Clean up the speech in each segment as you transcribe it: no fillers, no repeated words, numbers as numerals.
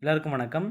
எல்லாருக்கும் வணக்கம்.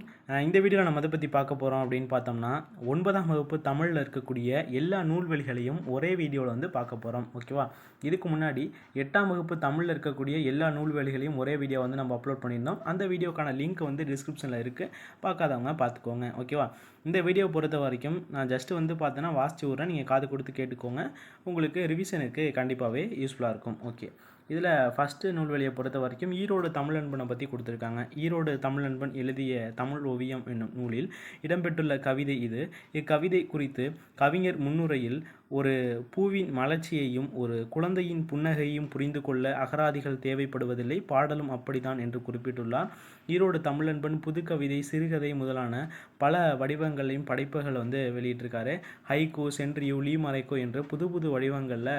இந்த வீடியோவில் நம்ம எதை பற்றி பார்க்க போகிறோம் அப்படின்னு பார்த்தோம்னா, 9ஆம் வகுப்பு தமிழில் இருக்கக்கூடிய எல்லா நூல்வழிகளையும் ஒரே வீடியோவில் வந்து பார்க்க போகிறோம். ஓகேவா? இதுக்கு முன்னாடி 8ஆம் வகுப்பு தமிழில் இருக்கக்கூடிய எல்லா நூல்வழிகளையும் ஒரே வீடியோ வந்து நம்ம அப்லோட் பண்ணியிருந்தோம். அந்த வீடியோக்கான லிங்க் வந்து டிஸ்கிரிப்ஷனில் இருக்குது. பார்க்காதவங்க பார்த்துக்கோங்க. ஓகேவா? இந்த வீடியோ பொறுத்த வரைக்கும் நான் ஜஸ்ட்டு வந்து பார்த்தோன்னா வாசிச்சு விட்றேன். நீங்கள் காது கொடுத்து கேட்டுக்கோங்க. உங்களுக்கு ரிவிஷனுக்கு கண்டிப்பாகவே யூஸ்ஃபுல்லாக இருக்கும். ஓகே. இதில் ஃபஸ்ட்டு நூல்வழியை பொறுத்த வரைக்கும் ஈரோடு தமிழன்பனை பற்றி கொடுத்துருக்காங்க. ஈரோடு தமிழன்பன் எழுதிய தமிழ் ஓவியம் என்னும் நூலில் இடம்பெற்றுள்ள கவிதை இது. இக்கவிதை குறித்து கவிஞர் முன்னுரையில் ஒரு பூவின் மலர்ச்சியையும் ஒரு குழந்தையின் புன்னகையும் புரிந்து கொள்ள அகராதிகள் தேவைப்படுவதில்லை, பாடலும் அப்படித்தான் என்று குறிப்பிட்டுள்ளார். ஈரோடு தமிழன்பன் புதுக்கவிதை, சிறுகதை முதலான பல வடிவங்களையும் படைப்புகள் வந்து வெளியிட்டிருக்காரு. ஹைகோ, சென்ட்ரியோ, லீமரைக்கோ என்று புது புது வடிவங்களில்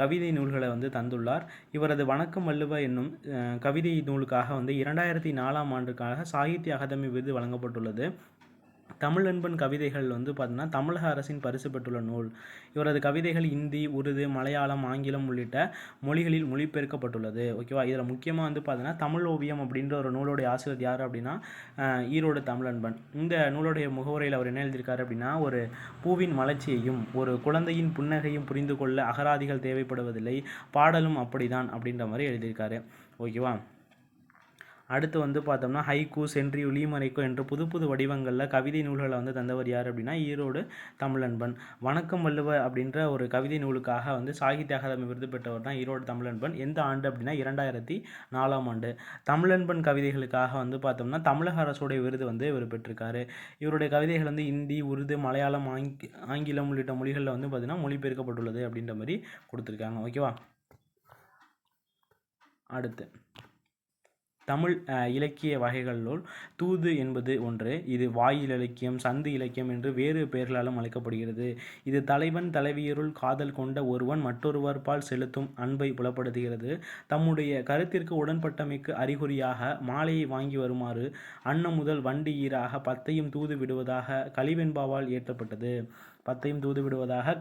கவிதை நூல்களை வந்து தந்துள்ளார். இவரது வணக்கம் வள்ளுவ என்னும் கவிதை நூலுக்காக வந்து 2004ஆம் ஆண்டுக்காக சாகித்ய அகாதமி விருது வழங்கப்பட்டுள்ளது. தமிழன்பன் கவிதைகள் வந்து பார்த்தீங்கன்னா தமிழக அரசின் பரிசு பெற்றுள்ள நூல். இவரது கவிதைகள் இந்தி, உருது, மலையாளம், ஆங்கிலம் உள்ளிட்ட மொழிகளில் மொழிபெயர்க்கப்பட்டுள்ளது. ஓகேவா? இதில் முக்கியமாக வந்து பார்த்தீங்கன்னா தமிழ் ஓவியம் அப்படின்ற ஒரு நூலுடைய ஆசிரியர் யார் அப்படின்னா ஈரோடு தமிழன்பன். இந்த நூலுடைய முகவுரையில் அவர் என்ன எழுதியிருக்காரு அப்படின்னா, ஒரு பூவின் மலர்ச்சியையும் ஒரு குழந்தையின் புன்னகையும் புரிந்து கொள்ள அகராதிகள் தேவைப்படுவதில்லை, பாடலும் அப்படிதான் அப்படின்ற மாதிரி எழுதியிருக்காரு. ஓகேவா? அடுத்து வந்து பார்த்தோம்னா ஹைக்கூ, சென்ட்ரியோ, லீமரைக்கோ என்ற புது புது வடிவங்களில் கவிதை நூல்களை வந்து தந்தவர் யார் அப்படின்னா ஈரோடு தமிழன்பன். வணக்கம் வள்ளுவ அப்படின்ற ஒரு கவிதை நூலுக்காக வந்து சாகித்ய அகாதமி விருது பெற்றவர் தான் ஈரோடு தமிழன்பன். எந்த ஆண்டு அப்படின்னா 2004ஆம் ஆண்டு. தமிழன்பன் கவிதைகளுக்காக வந்து பார்த்தோம்னா தமிழக அரசுடைய விருது வந்து இவர் பெற்றிருக்காரு. இவருடைய கவிதைகள் வந்து இந்தி, உருது, மலையாளம், ஆங்கிலம் உள்ளிட்ட மொழிகளில் வந்து பார்த்தீங்கன்னா மொழிபெயர்க்கப்பட்டுள்ளது அப்படின்ற மாதிரி கொடுத்துருக்காங்க. ஓகேவா? அடுத்து தமிழ் இலக்கிய வகைகளுள் தூது என்பது ஒன்று. இது வாயில் இலக்கியம், சந்து இலக்கியம் என்று வேறு பெயர்களாலும் அழைக்கப்படுகிறது. இது தலைவன் தலைவியருள் காதல் கொண்ட ஒருவன் மற்றொருவர்பால் செலுத்தும் அன்பை புலப்படுத்துகிறது. தம்முடைய கருத்திற்கு உடன்பட்டமைக்கு அறிகுறியாக மாலையை வாங்கி வருமாறு அன்னம் முதல் வண்டி ஈராக பத்தையும் தூது விடுவதாக கலிவெண்பாவால் ஏற்றப்பட்டது.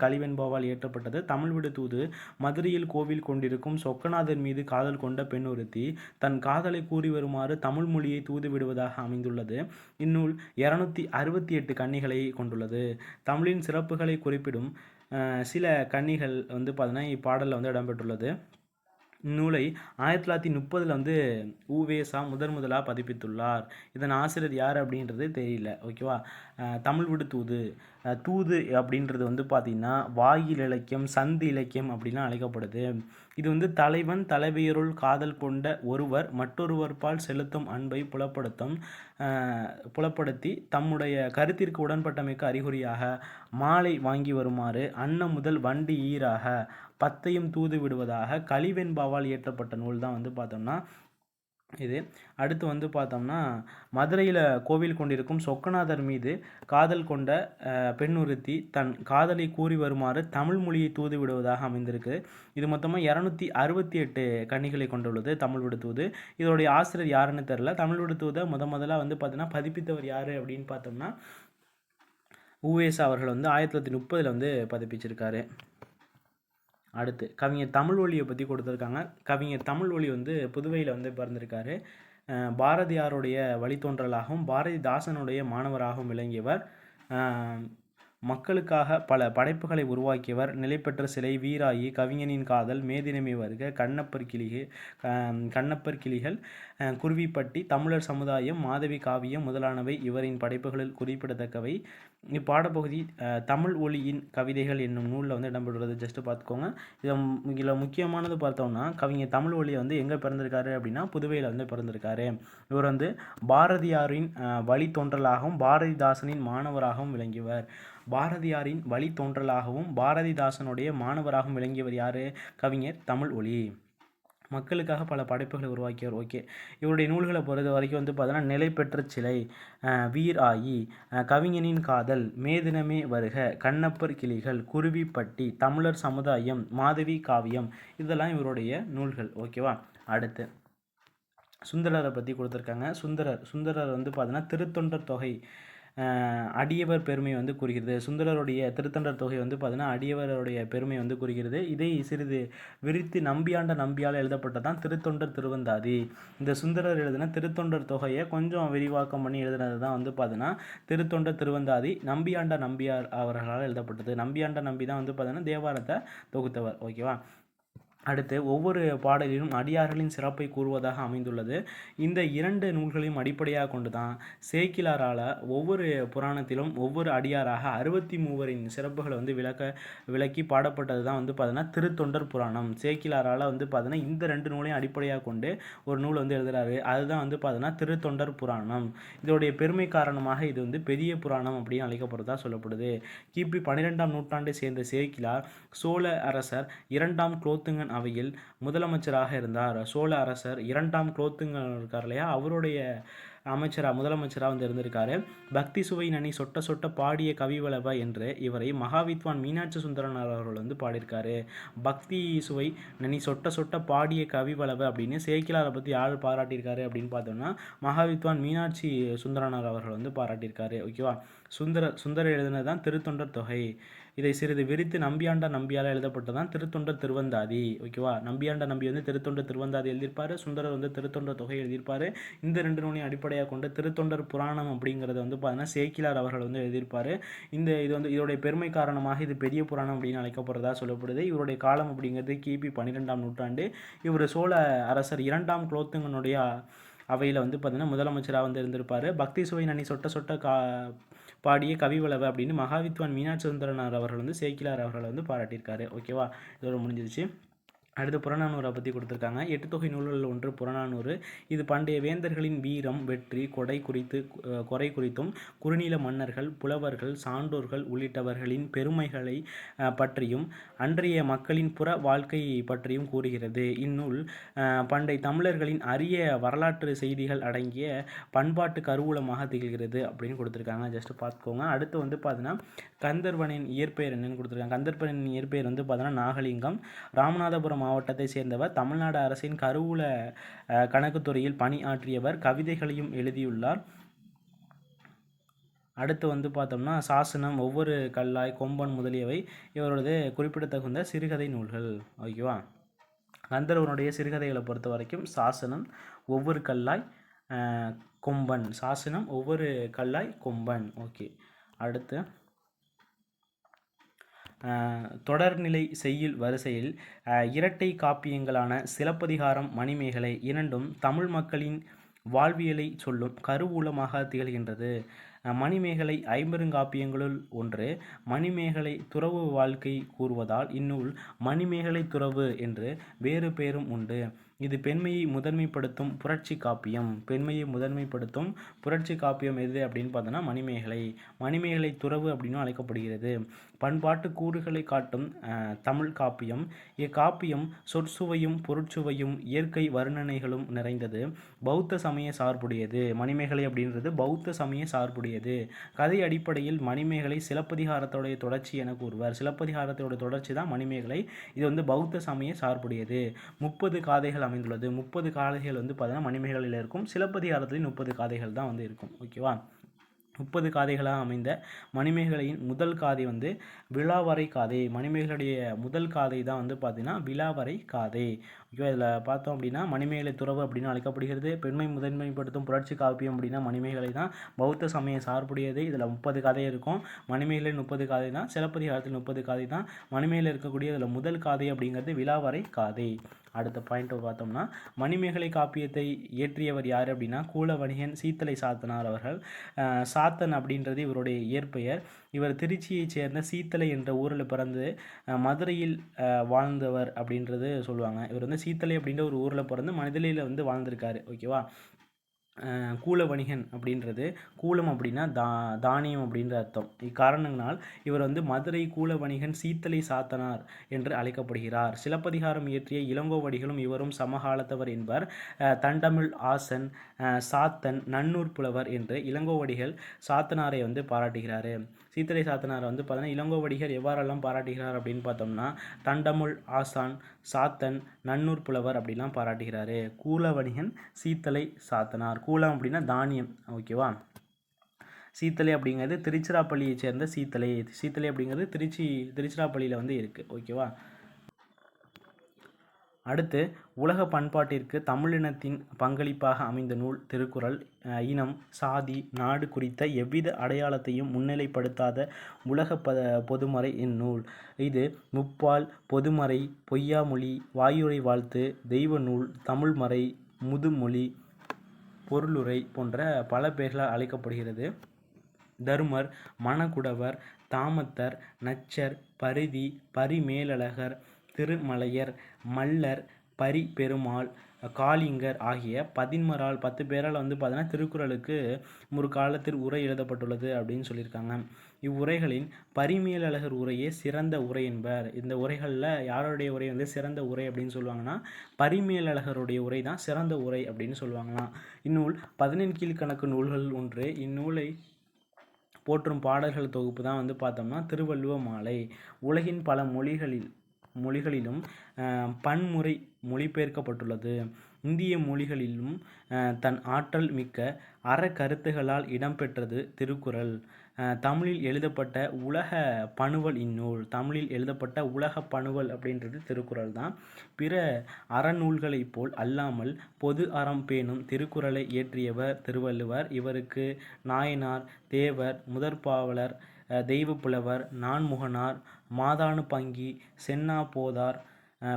கலிவெண்பாவால் ஏற்றப்பட்டது. தமிழ் விடு தூது. மதுரையில் கோவில் கொண்டிருக்கும் சொக்கநாதர் மீது காதல் கொண்ட பெண் ஒருத்தி தன் காதலை கூறி வருமாறு தமிழ் மொழியை தூது விடுவதாக அமைந்துள்ளது. இந்நூல் 268 கன்னிகளை கொண்டுள்ளது. தமிழின் சிறப்புகளை குறிப்பிடும் சில கன்னிகள் வந்து பார்த்தீங்கன்னா இப்பாடலில் வந்து இடம்பெற்றுள்ளது. இந்நூலை 1930 வந்து உவேசா முதலாக பதிப்பித்துள்ளார். இதன் ஆசிரியர் யார் அப்படின்றது தெரியல. ஓகேவா? தமிழ் விடு தூது. தூது அப்படின்றது வந்து பார்த்திங்கன்னா வாயில் இலக்கியம், சந்து இலக்கியம் அப்படின்லாம் அழைக்கப்படுது. இது வந்து தலைவன் தலைவியருள் காதல் கொண்ட ஒருவர் மற்றொருவர்பால் செலுத்தும் அன்பை புலப்படுத்தி தம்முடைய கருத்திற்கு உடன்பட்டமைக்கு அறிகுறியாக மாலை வாங்கி வருமாறு அன்னம் முதல் வண்டி ஈராக பத்தையும் தூது விடுவதாக கலிவெண்பாவால் இயற்றப்பட்ட நூல் தான் வந்து பார்த்தோம்னா இது. அடுத்து வந்து பார்த்தோம்னா மதுரையில் கோவில் கொண்டிருக்கும் சொக்கநாதர் மீது காதல் கொண்ட பெண்ணுறுத்தி தன் காதலை கூறி வருமாறு தமிழ் மொழியை தூது விடுவதாக அமைந்திருக்கு. இது மொத்தமாக 268 கன்னிகளை கொண்டுள்ளது தமிழ் விடு தூது. இதோடைய ஆசிரியர் யாருன்னு தெரில. தமிழ் விடு தூதை முதலாக வந்து பார்த்தீங்கன்னா பதிப்பித்தவர் யார் அப்படின்னு பார்த்தோம்னா உவேசா அவர்கள் வந்து 1930 வந்து பதிப்பிச்சிருக்காரு. அடுத்து கவிஞர் தமிழ்வொலியை பற்றி கொடுத்துருக்காங்க. கவிஞர் தமிழ்வொலி வந்து புதுவையில் வந்து பிறந்திருக்காரு. பாரதியாருடைய வழித்தோன்றலாகவும் பாரதிதாசனுடைய மாணவராகவும் விளங்கியவர். மக்களுக்காக பல படைப்புகளை உருவாக்கியவர். நிலைபெற்ற சிலை, வீராயி, கவிஞனின் காதல், மேதினமே வருக, கண்ணப்பர் கிளிகள், குருவிப்பட்டி, தமிழர் சமுதாயம், மாதவி காவியம் முதலானவை இவரின் படைப்புகளில் குறிப்பிடத்தக்கவை. இப்பாடப்பகுதி தமிழ் ஒலியின் கவிதைகள் என்னும் நூலில் வந்து இடம்பெற்றுள்ளது. ஜஸ்ட்டு பார்த்துக்கோங்க. இதில் முக்கியமானது பார்த்தோம்னா கவிஞர் தமிழ் ஒலியை வந்து எங்கே பிறந்திருக்காரு அப்படின்னா புதுவையில் வந்து பிறந்திருக்காரு. இவர் வந்து பாரதியாரின் வழித்தோன்றலாகவும் பாரதிதாசனின் மாணவராகவும் விளங்கியவர். பாரதியாரின் வழித்தோன்றலாகவும் பாரதிதாசனுடைய மாணவராகவும் விளங்கியவர் யார்? கவிஞர் தமிழ் ஒலி. மக்களுக்காக பல படைப்புகளை உருவாக்கியவர். ஓகே. இவருடைய நூல்களை பொறுத்த வரைக்கும் வந்து பார்த்தோன்னா நிலைபெற்ற சிலை, வீராயி, கவிஞனின் காதல், மேதினமே வருக, கண்ணப்பர் கிளிகள், குருவிப்பட்டி, தமிழர் சமுதாயம், மாதவி காவியம் இதெல்லாம் இவருடைய நூல்கள். ஓகேவா? அடுத்து சுந்தரரை பற்றி கொடுத்துருக்காங்க. சுந்தரர் வந்து பார்த்தோன்னா திருத்தொண்டர் தொகை அடியவர் பெருமை வந்து குறிக்கிறது. சுந்தரருடைய திருத்தொண்டர் தொகை வந்து பார்த்தீங்கன்னா அடியவருடைய பெருமை வந்து குறிக்கிறது. இதை சிறிது விரித்து நம்பியாண்ட நம்பியால் எழுதப்பட்டதான் திருத்தொண்டர் திருவந்தாதி. இந்த சுந்தரர் எழுதின திருத்தொண்டர் தொகையை கொஞ்சம் விரிவாக்கம் பண்ணி எழுதுனது தான் வந்து பார்த்தீங்கன்னா திருத்தொண்டர் திருவந்தாதி. நம்பியாண்ட நம்பியார் அவர்களால் எழுதப்பட்டது. நம்பியாண்ட நம்பி தான் வந்து பார்த்தீங்கன்னா தேவாரத்தை தொகுத்தவர். ஓகேவா. அடுத்து ஒவ்வொரு பாடலிலும் அடியார்களின் சிறப்பை கூறுவதாக அமைந்துள்ளது. இந்த 2 நூல்களையும் அடிப்படையாக கொண்டு தான் சேக்கிழாரால் ஒவ்வொரு புராணத்திலும் ஒவ்வொரு அடியாராக 63 சிறப்புகளை வந்து விளக்கி பாடப்பட்டது தான் வந்து பார்த்தீங்கன்னா திருத்தொண்டர் புராணம். சேக்கிழாரால் வந்து பார்த்தீங்கன்னா இந்த 2 நூலையும் அடிப்படையாக கொண்டு ஒரு நூல் வந்து எழுதுறாரு. அதுதான் வந்து பார்த்தீங்கன்னா திருத்தொண்டர் புராணம். இதோடைய பெருமை காரணமாக இது வந்து பெரிய புராணம் அப்படின்னு அழைக்கப்படுறதா சொல்லப்படுது. கிபி 12ஆம் நூற்றாண்டை சேர்ந்த சேக்கிழார் சோழ அரசர் 2ஆம் குலோத்துங்கன் அவையில் முதலமைச்சராக இருந்தார். சோழ அரசர் 2ஆம் குலோத்துங்கன் இருக்கார் இல்லையா, அவருடைய முதலமைச்சராக வந்து இருந்திருக்காரு. பக்தி சுவை நனி சொட்ட சொட்ட பாடிய கவிவளவ என்று இவரை மகாவித்வான் மீனாட்சி சுந்தரனார் அவர்கள் வந்து பாடியிருக்காரு. பக்தி சுவை நனி சொட்ட சொட்ட பாடிய கவிவளவ அப்படின்னு சேக்கிழாரை பற்றி யார் பாராட்டியிருக்காரு அப்படின்னு பார்த்தோம்னா மகாவித்வான் மீனாட்சி சுந்தரனார் அவர்கள் வந்து பாராட்டியிருக்காரு. ஓகேவா. சுந்தரர் எழுதினது தான் திருத்தொண்டர் தொகை. இதை சிறிது விரித்து நம்பியாண்ட நம்பியால் எழுதப்பட்டதான் திருத்தொண்டர் திருவந்தாதி. ஓகேவா. நம்பியாண்ட நம்பி வந்து திருத்தொண்டர் திருவந்தாதி எழுதியிருப்பார். சுந்தரர் வந்து திருத்தொண்டர் தொகை எழுதியிருப்பார். இந்த 2 நூலையும் அடிப்படையாக கொண்டு திருத்தொண்டர் புராணம் அப்படிங்கிறத வந்து பார்த்தீங்கன்னா சேக்கிழார் அவர்கள் வந்து எழுதியிருப்பார். இது வந்து இதோடைய பெருமை காரணமாக இது பெரிய புராணம் அப்படின்னு அழைக்கப்படுறதா சொல்லப்படுது. இவருடைய காலம் அப்படிங்கிறது கிபி 12ஆம் நூற்றாண்டு. இவர் சோழ அரசர் 2ஆம் குலோத்துங்கனுடைய அவையில் வந்து பார்த்தீங்கன்னா முதலமைச்சராக வந்து இருந்திருப்பார். பக்தி சுவை நனி சொட்ட சொட்ட பாடிய கவிவளவ அப்படின்னு மகாவித்வான் மீனாட்சி சுந்தரனார் அவர்கள் வந்து சேக்கிழார் அவர்களை வந்து பாராட்டியிருக்காரு. ஓகேவா. இதோட முடிஞ்சிருச்சு. அடுத்து புறநானூரை பற்றி கொடுத்துருக்காங்க. 8 தொகை நூல்களில் ஒன்று புறநானூறு. இது பண்டைய வேந்தர்களின் வீரம், வெற்றி, கொடை குறித்தும் குறுநில மன்னர்கள், புலவர்கள், சான்றோர்கள் உள்ளிட்டவர்களின் பெருமைகளை பற்றியும் அன்றைய மக்களின் புற வாழ்க்கை பற்றியும் கூறுகிறது. இந்நூல் பண்டை தமிழர்களின் அரிய வரலாற்று செய்திகள் அடங்கிய பண்பாட்டு கருவூலமாக திகழ்கிறது அப்படின்னு கொடுத்துருக்காங்க. ஜஸ்ட் பார்த்துக்கோங்க. அடுத்து வந்து பார்த்தீங்கன்னா கந்தர்வனின் இயற்பெயர் என்னன்னு கொடுத்துருக்காங்க. கந்தர்வனின் இயற்பெயர் வந்து பார்த்தீங்கன்னா நாகலிங்கம். ராமநாதபுரம் மாவட்டத்தை சேர்ந்தவர். தமிழ்நாடு அரசின் கருவூல கணக்குத்துறையில் பணி ஆற்றியவர். கவிதைகளையும் எழுதியுள்ளார். அடுத்து வந்து பார்த்தோம்னா சாசனம், ஒவ்வொரு கல்லாய், கொம்பன் முதலியவை இவரது குறிப்பிடத்தகுந்த சிறுகதை நூல்கள். ஓகேவா. கந்தர்வனுடைய சிறுகதைகளை பொறுத்த வரைக்கும் சாசனம், ஒவ்வொரு கல்லாய், கொம்பன். சாசனம், ஒவ்வொரு கல்லாய், கொம்பன். ஓகே. அடுத்து தொடர்நிலை செய்யுள் வரிசையில் இரட்டை காப்பியங்களான சிலப்பதிகாரம், மணிமேகலை இரண்டும் தமிழ் மக்களின் வாழ்வியலை சொல்லும் கருவூலமாக திகழ்கின்றது. மணிமேகலை ஐம்பெருங்காப்பியங்களுள் ஒன்று. மணிமேகலை துறவு வாழ்க்கை கூறுவதால் இந்நூல் மணிமேகலை துறவு என்று வேறு பெயரும் உண்டு. இது பெண்மையை முதன்மைப்படுத்தும் புரட்சி காப்பியம். புரட்சி காப்பியம் எது அப்படின்னு பார்த்தோன்னா மணிமேகலை துறவு அப்படின்னு அழைக்கப்படுகிறது. பண்பாட்டு கூறுகளை காட்டும் தமிழ் காப்பியம். இக்காப்பியம் சொற்சுவையும் பொருட்சுவையும் இயற்கை வர்ணனைகளும் நிறைந்தது. பௌத்த சமய சார்புடையது. மணிமேகலை அப்படின்றது பௌத்த சமய சார்புடையது. கதை அடிப்படையில் மணிமேகலை சிலப்பதிகாரத்தோடைய தொடர்ச்சி என கூறுவர். சிலப்பதிகாரத்தோட தொடர்ச்சி தான் மணிமேகலை. இது வந்து பௌத்த சமய சார்புடையது. 30 காதைகள் அமைந்துள்ளது. 30 காதைகள் வந்து பார்த்தீங்கன்னா மணிமேகலையில் இருக்கும். சிலப்பதிகாரத்துலேயும் 30 காதைகள் தான் வந்து இருக்கும். ஓகேவா. 30 காதைகளாக அமைந்த மணிமேகலையின் முதல் காதை வந்து விழாவரை காதை. மணிமேகலையுடைய முதல் காதை தான் வந்து பார்த்தீங்கன்னா விழாவரை காதை. ஓகேவா. இதில் பார்த்தோம் அப்படின்னா மணிமேகலை துறவு அப்படின்னு அழைக்கப்படுகிறது. பெண்மை முதன்மைப்படுத்தும் புரட்சி காப்பியம் அப்படின்னா மணிமேகலை தான். பௌத்த சமய சார்புடையது. இதில் 30 காதை இருக்கும். மணிமேகலை 30 காதை தான். சிலப்பதிகாரத்தில் 30 காதை தான். மணிமேகலை இருக்கக்கூடிய இதில் முதல் காதை அப்படிங்கிறது விழாவரை காதை. அடுத்த பாயிண்ட் பார்த்தோம்னா மணிமேகலை காப்பியத்தை இயற்றியவர் யார் அப்படின்னா கூலவணிகன் சீத்தலை சாத்தனார் அவர்கள். சாத்தன் அப்படின்றது இவருடைய இயற்பெயர். இவர் திருச்சியைச் சேர்ந்த சீத்தலை என்ற ஊரில் பிறந்து மதுரையில் வாழ்ந்தவர் அப்படின்றது சொல்லுவாங்க. இவர் வந்து சீத்தலை அப்படின்ற ஒரு ஊரில் பிறந்து மதுரையில் வந்து வாழ்ந்திருக்காரு. ஓகேவா. கூலவணிகன் அப்படின்றது கூலம் அப்படின்னா தானியம் அப்படின்ற அர்த்தம். இக்காரணங்களால் இவர் வந்து மதுரை கூலவணிகன் சீத்தலை சாத்தனார் என்று அழைக்கப்படுகிறார். சிலப்பதிகாரம் இயற்றிய இளங்கோவடிகளும் இவரும் சமகாலத்தவர் என்பர். தண்டமிழ் ஆசன், சாத்தன், நன்னூர் புலவர் என்று இளங்கோவடிகள் சாத்தனாரை வந்து பாராட்டுகிறார். சீத்தலை சாத்தனாரை வந்து பார்த்தோன்னா இளங்கோவடிகள் எவ்வாறெல்லாம் பாராட்டுகிறார் அப்படின்னு பார்த்தோம்னா தண்டமுள் ஆசான், சாத்தன், நன்னூர் புலவர் அப்படிலாம் பாராட்டுகிறாரு. கூலவணிகன் சீத்தலை சாத்தனார். கூலம் அப்படின்னா தானியம். ஓகேவா. சீத்தலை அப்படிங்கிறது திருச்சிராப்பள்ளியை சேர்ந்த சீத்தலை. சீத்தலை அப்படிங்கிறது திருச்சிராப்பள்ளியில் வந்து இருக்குது. ஓகேவா. அடுத்து உலக பண்பாட்டிற்கு தமிழினத்தின் பங்களிப்பாக அமைந்த நூல் திருக்குறள். இனம், சாதி, நாடு குறித்த எவ்வித அடையாளத்தையும் முன்னிலைப்படுத்தாத உலக பொதுமறை இந்நூல். இது முப்பால், பொதுமறை, பொய்யாமொழி, வாயுரை வாழ்த்து, தெய்வ நூல், தமிழ்மறை, முதுமொழி, பொருளுரை போன்ற பல பெயர்களால் அழைக்கப்படுகிறது. தருமர், மணக்குடவர், தாமத்தர், நச்சர், பரிதி, பரிமேலழகர், திருமலையர், மல்லர், பரிபெருமாள், காளிங்கர் ஆகிய 10 பேரால் வந்து பார்த்தீங்கன்னா திருக்குறளுக்கு ஒரு காலத்தில் உரை எழுதப்பட்டுள்ளது அப்படின்னு சொல்லியிருக்காங்க. இவ்வுரைகளின் பரிமேலழகர் உரையே சிறந்த உரை என்பர். இந்த உரைகளில் யாருடைய உரை வந்து சிறந்த உரை அப்படின்னு சொல்லுவாங்கன்னா பரிமேலழகருடைய உரை தான் சிறந்த உரை அப்படின்னு சொல்லுவாங்களாம். இந்நூல் 14 கீழ்க்கணக்கு நூல்கள் ஒன்று. இந்நூலை போற்றும் பாடல்கள் தொகுப்பு தான் வந்து பார்த்தோம்னா திருவள்ளுவ மாலை. உலகின் பல மொழிகளிலும் பன்முறை மொழிபெயர்க்கப்பட்டுள்ளது. இந்திய மொழிகளிலும் தன் ஆற்றல் மிக்க அறக்கருத்துகளால் இடம்பெற்றது திருக்குறள். தமிழில் எழுதப்பட்ட உலக பணுவல் இந்நூல். தமிழில் எழுதப்பட்ட உலக பணுவல் அப்படின்றது திருக்குறள் தான். பிற அறநூல்களைப் போல் அல்லாமல் பொது அறம் பேணும் திருக்குறளை இயற்றியவர் திருவள்ளுவர். இவருக்கு நாயனார், தேவர், முதற்பாவலர், தெய்வப்புலவர், நான்முகனார், மாதானுபங்கி, சென்னாபோதார்,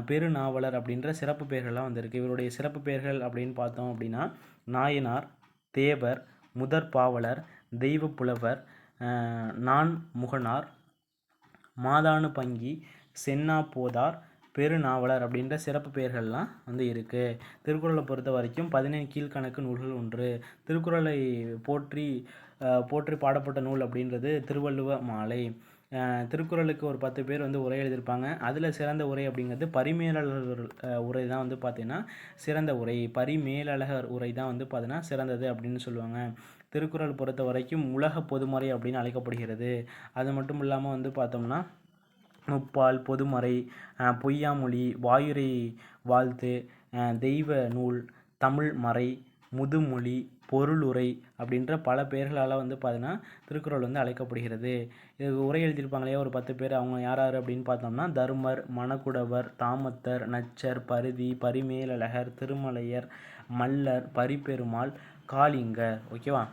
பெருநாவலர் அப்படின்ற சிறப்பு பெயர்கள்லாம் வந்திருக்கு. இவருடைய சிறப்பு பெயர்கள் அப்படின்னு பார்த்தோம் அப்படின்னா நாயனார், தேவர், முதற்பாவலர், தெய்வப்புலவர், நான்முகனார், மாதானுபங்கி, சென்னாபோதார், பெருநாவலர் அப்படின்ற சிறப்பு பெயர்கள்லாம் வந்து இருக்குது. திருக்குறளை பொறுத்த வரைக்கும் 15 கீழ்க்கணக்கு நூல்கள் ஒன்று. திருக்குறளை போற்றி பாடப்பட்ட நூல் அப்படின்றது திருவள்ளுவ மாலை. திருக்குறளுக்கு ஒரு 10 பேர் வந்து உரை எழுதியிருப்பாங்க. அதில் சிறந்த உரை அப்படிங்கிறது பரிமேலழகர் உரை தான் வந்து பார்த்திங்கன்னா சிறந்த உரை. பரிமேலழகர் உரை தான் வந்து பார்த்திங்கன்னா சிறந்தது அப்படின்னு சொல்லுவாங்க. திருக்குறள் பொறுத்த வரைக்கும் உலக பொதுமறை அப்படின்னு அழைக்கப்படுகிறது. அது மட்டும் இல்லாமல் வந்து பார்த்தோம்னா முப்பால், பொதுமறை, பொய்யாமொழி, வாயுரை வாழ்த்து, தெய்வ நூல், தமிழ்மறை, முதுமொழி, பொருளுரை அப்படின்ற பல பெயர்களால் வந்து பார்த்தீங்கன்னா திருக்குறள் வந்து அழைக்கப்படுகிறது. இதுக்கு உரை எழுதியிருப்பாங்களே ஒரு 10 பேர். அவங்க யார் அப்படின்னு பார்த்தோம்னா தருமர், மணக்குடவர், தாமத்தர், நச்சர், பரிதி, பரிமேலழகர், திருமலையர், மல்லர், பரிபெருமாள், காளிங்கர். ஓகேவா.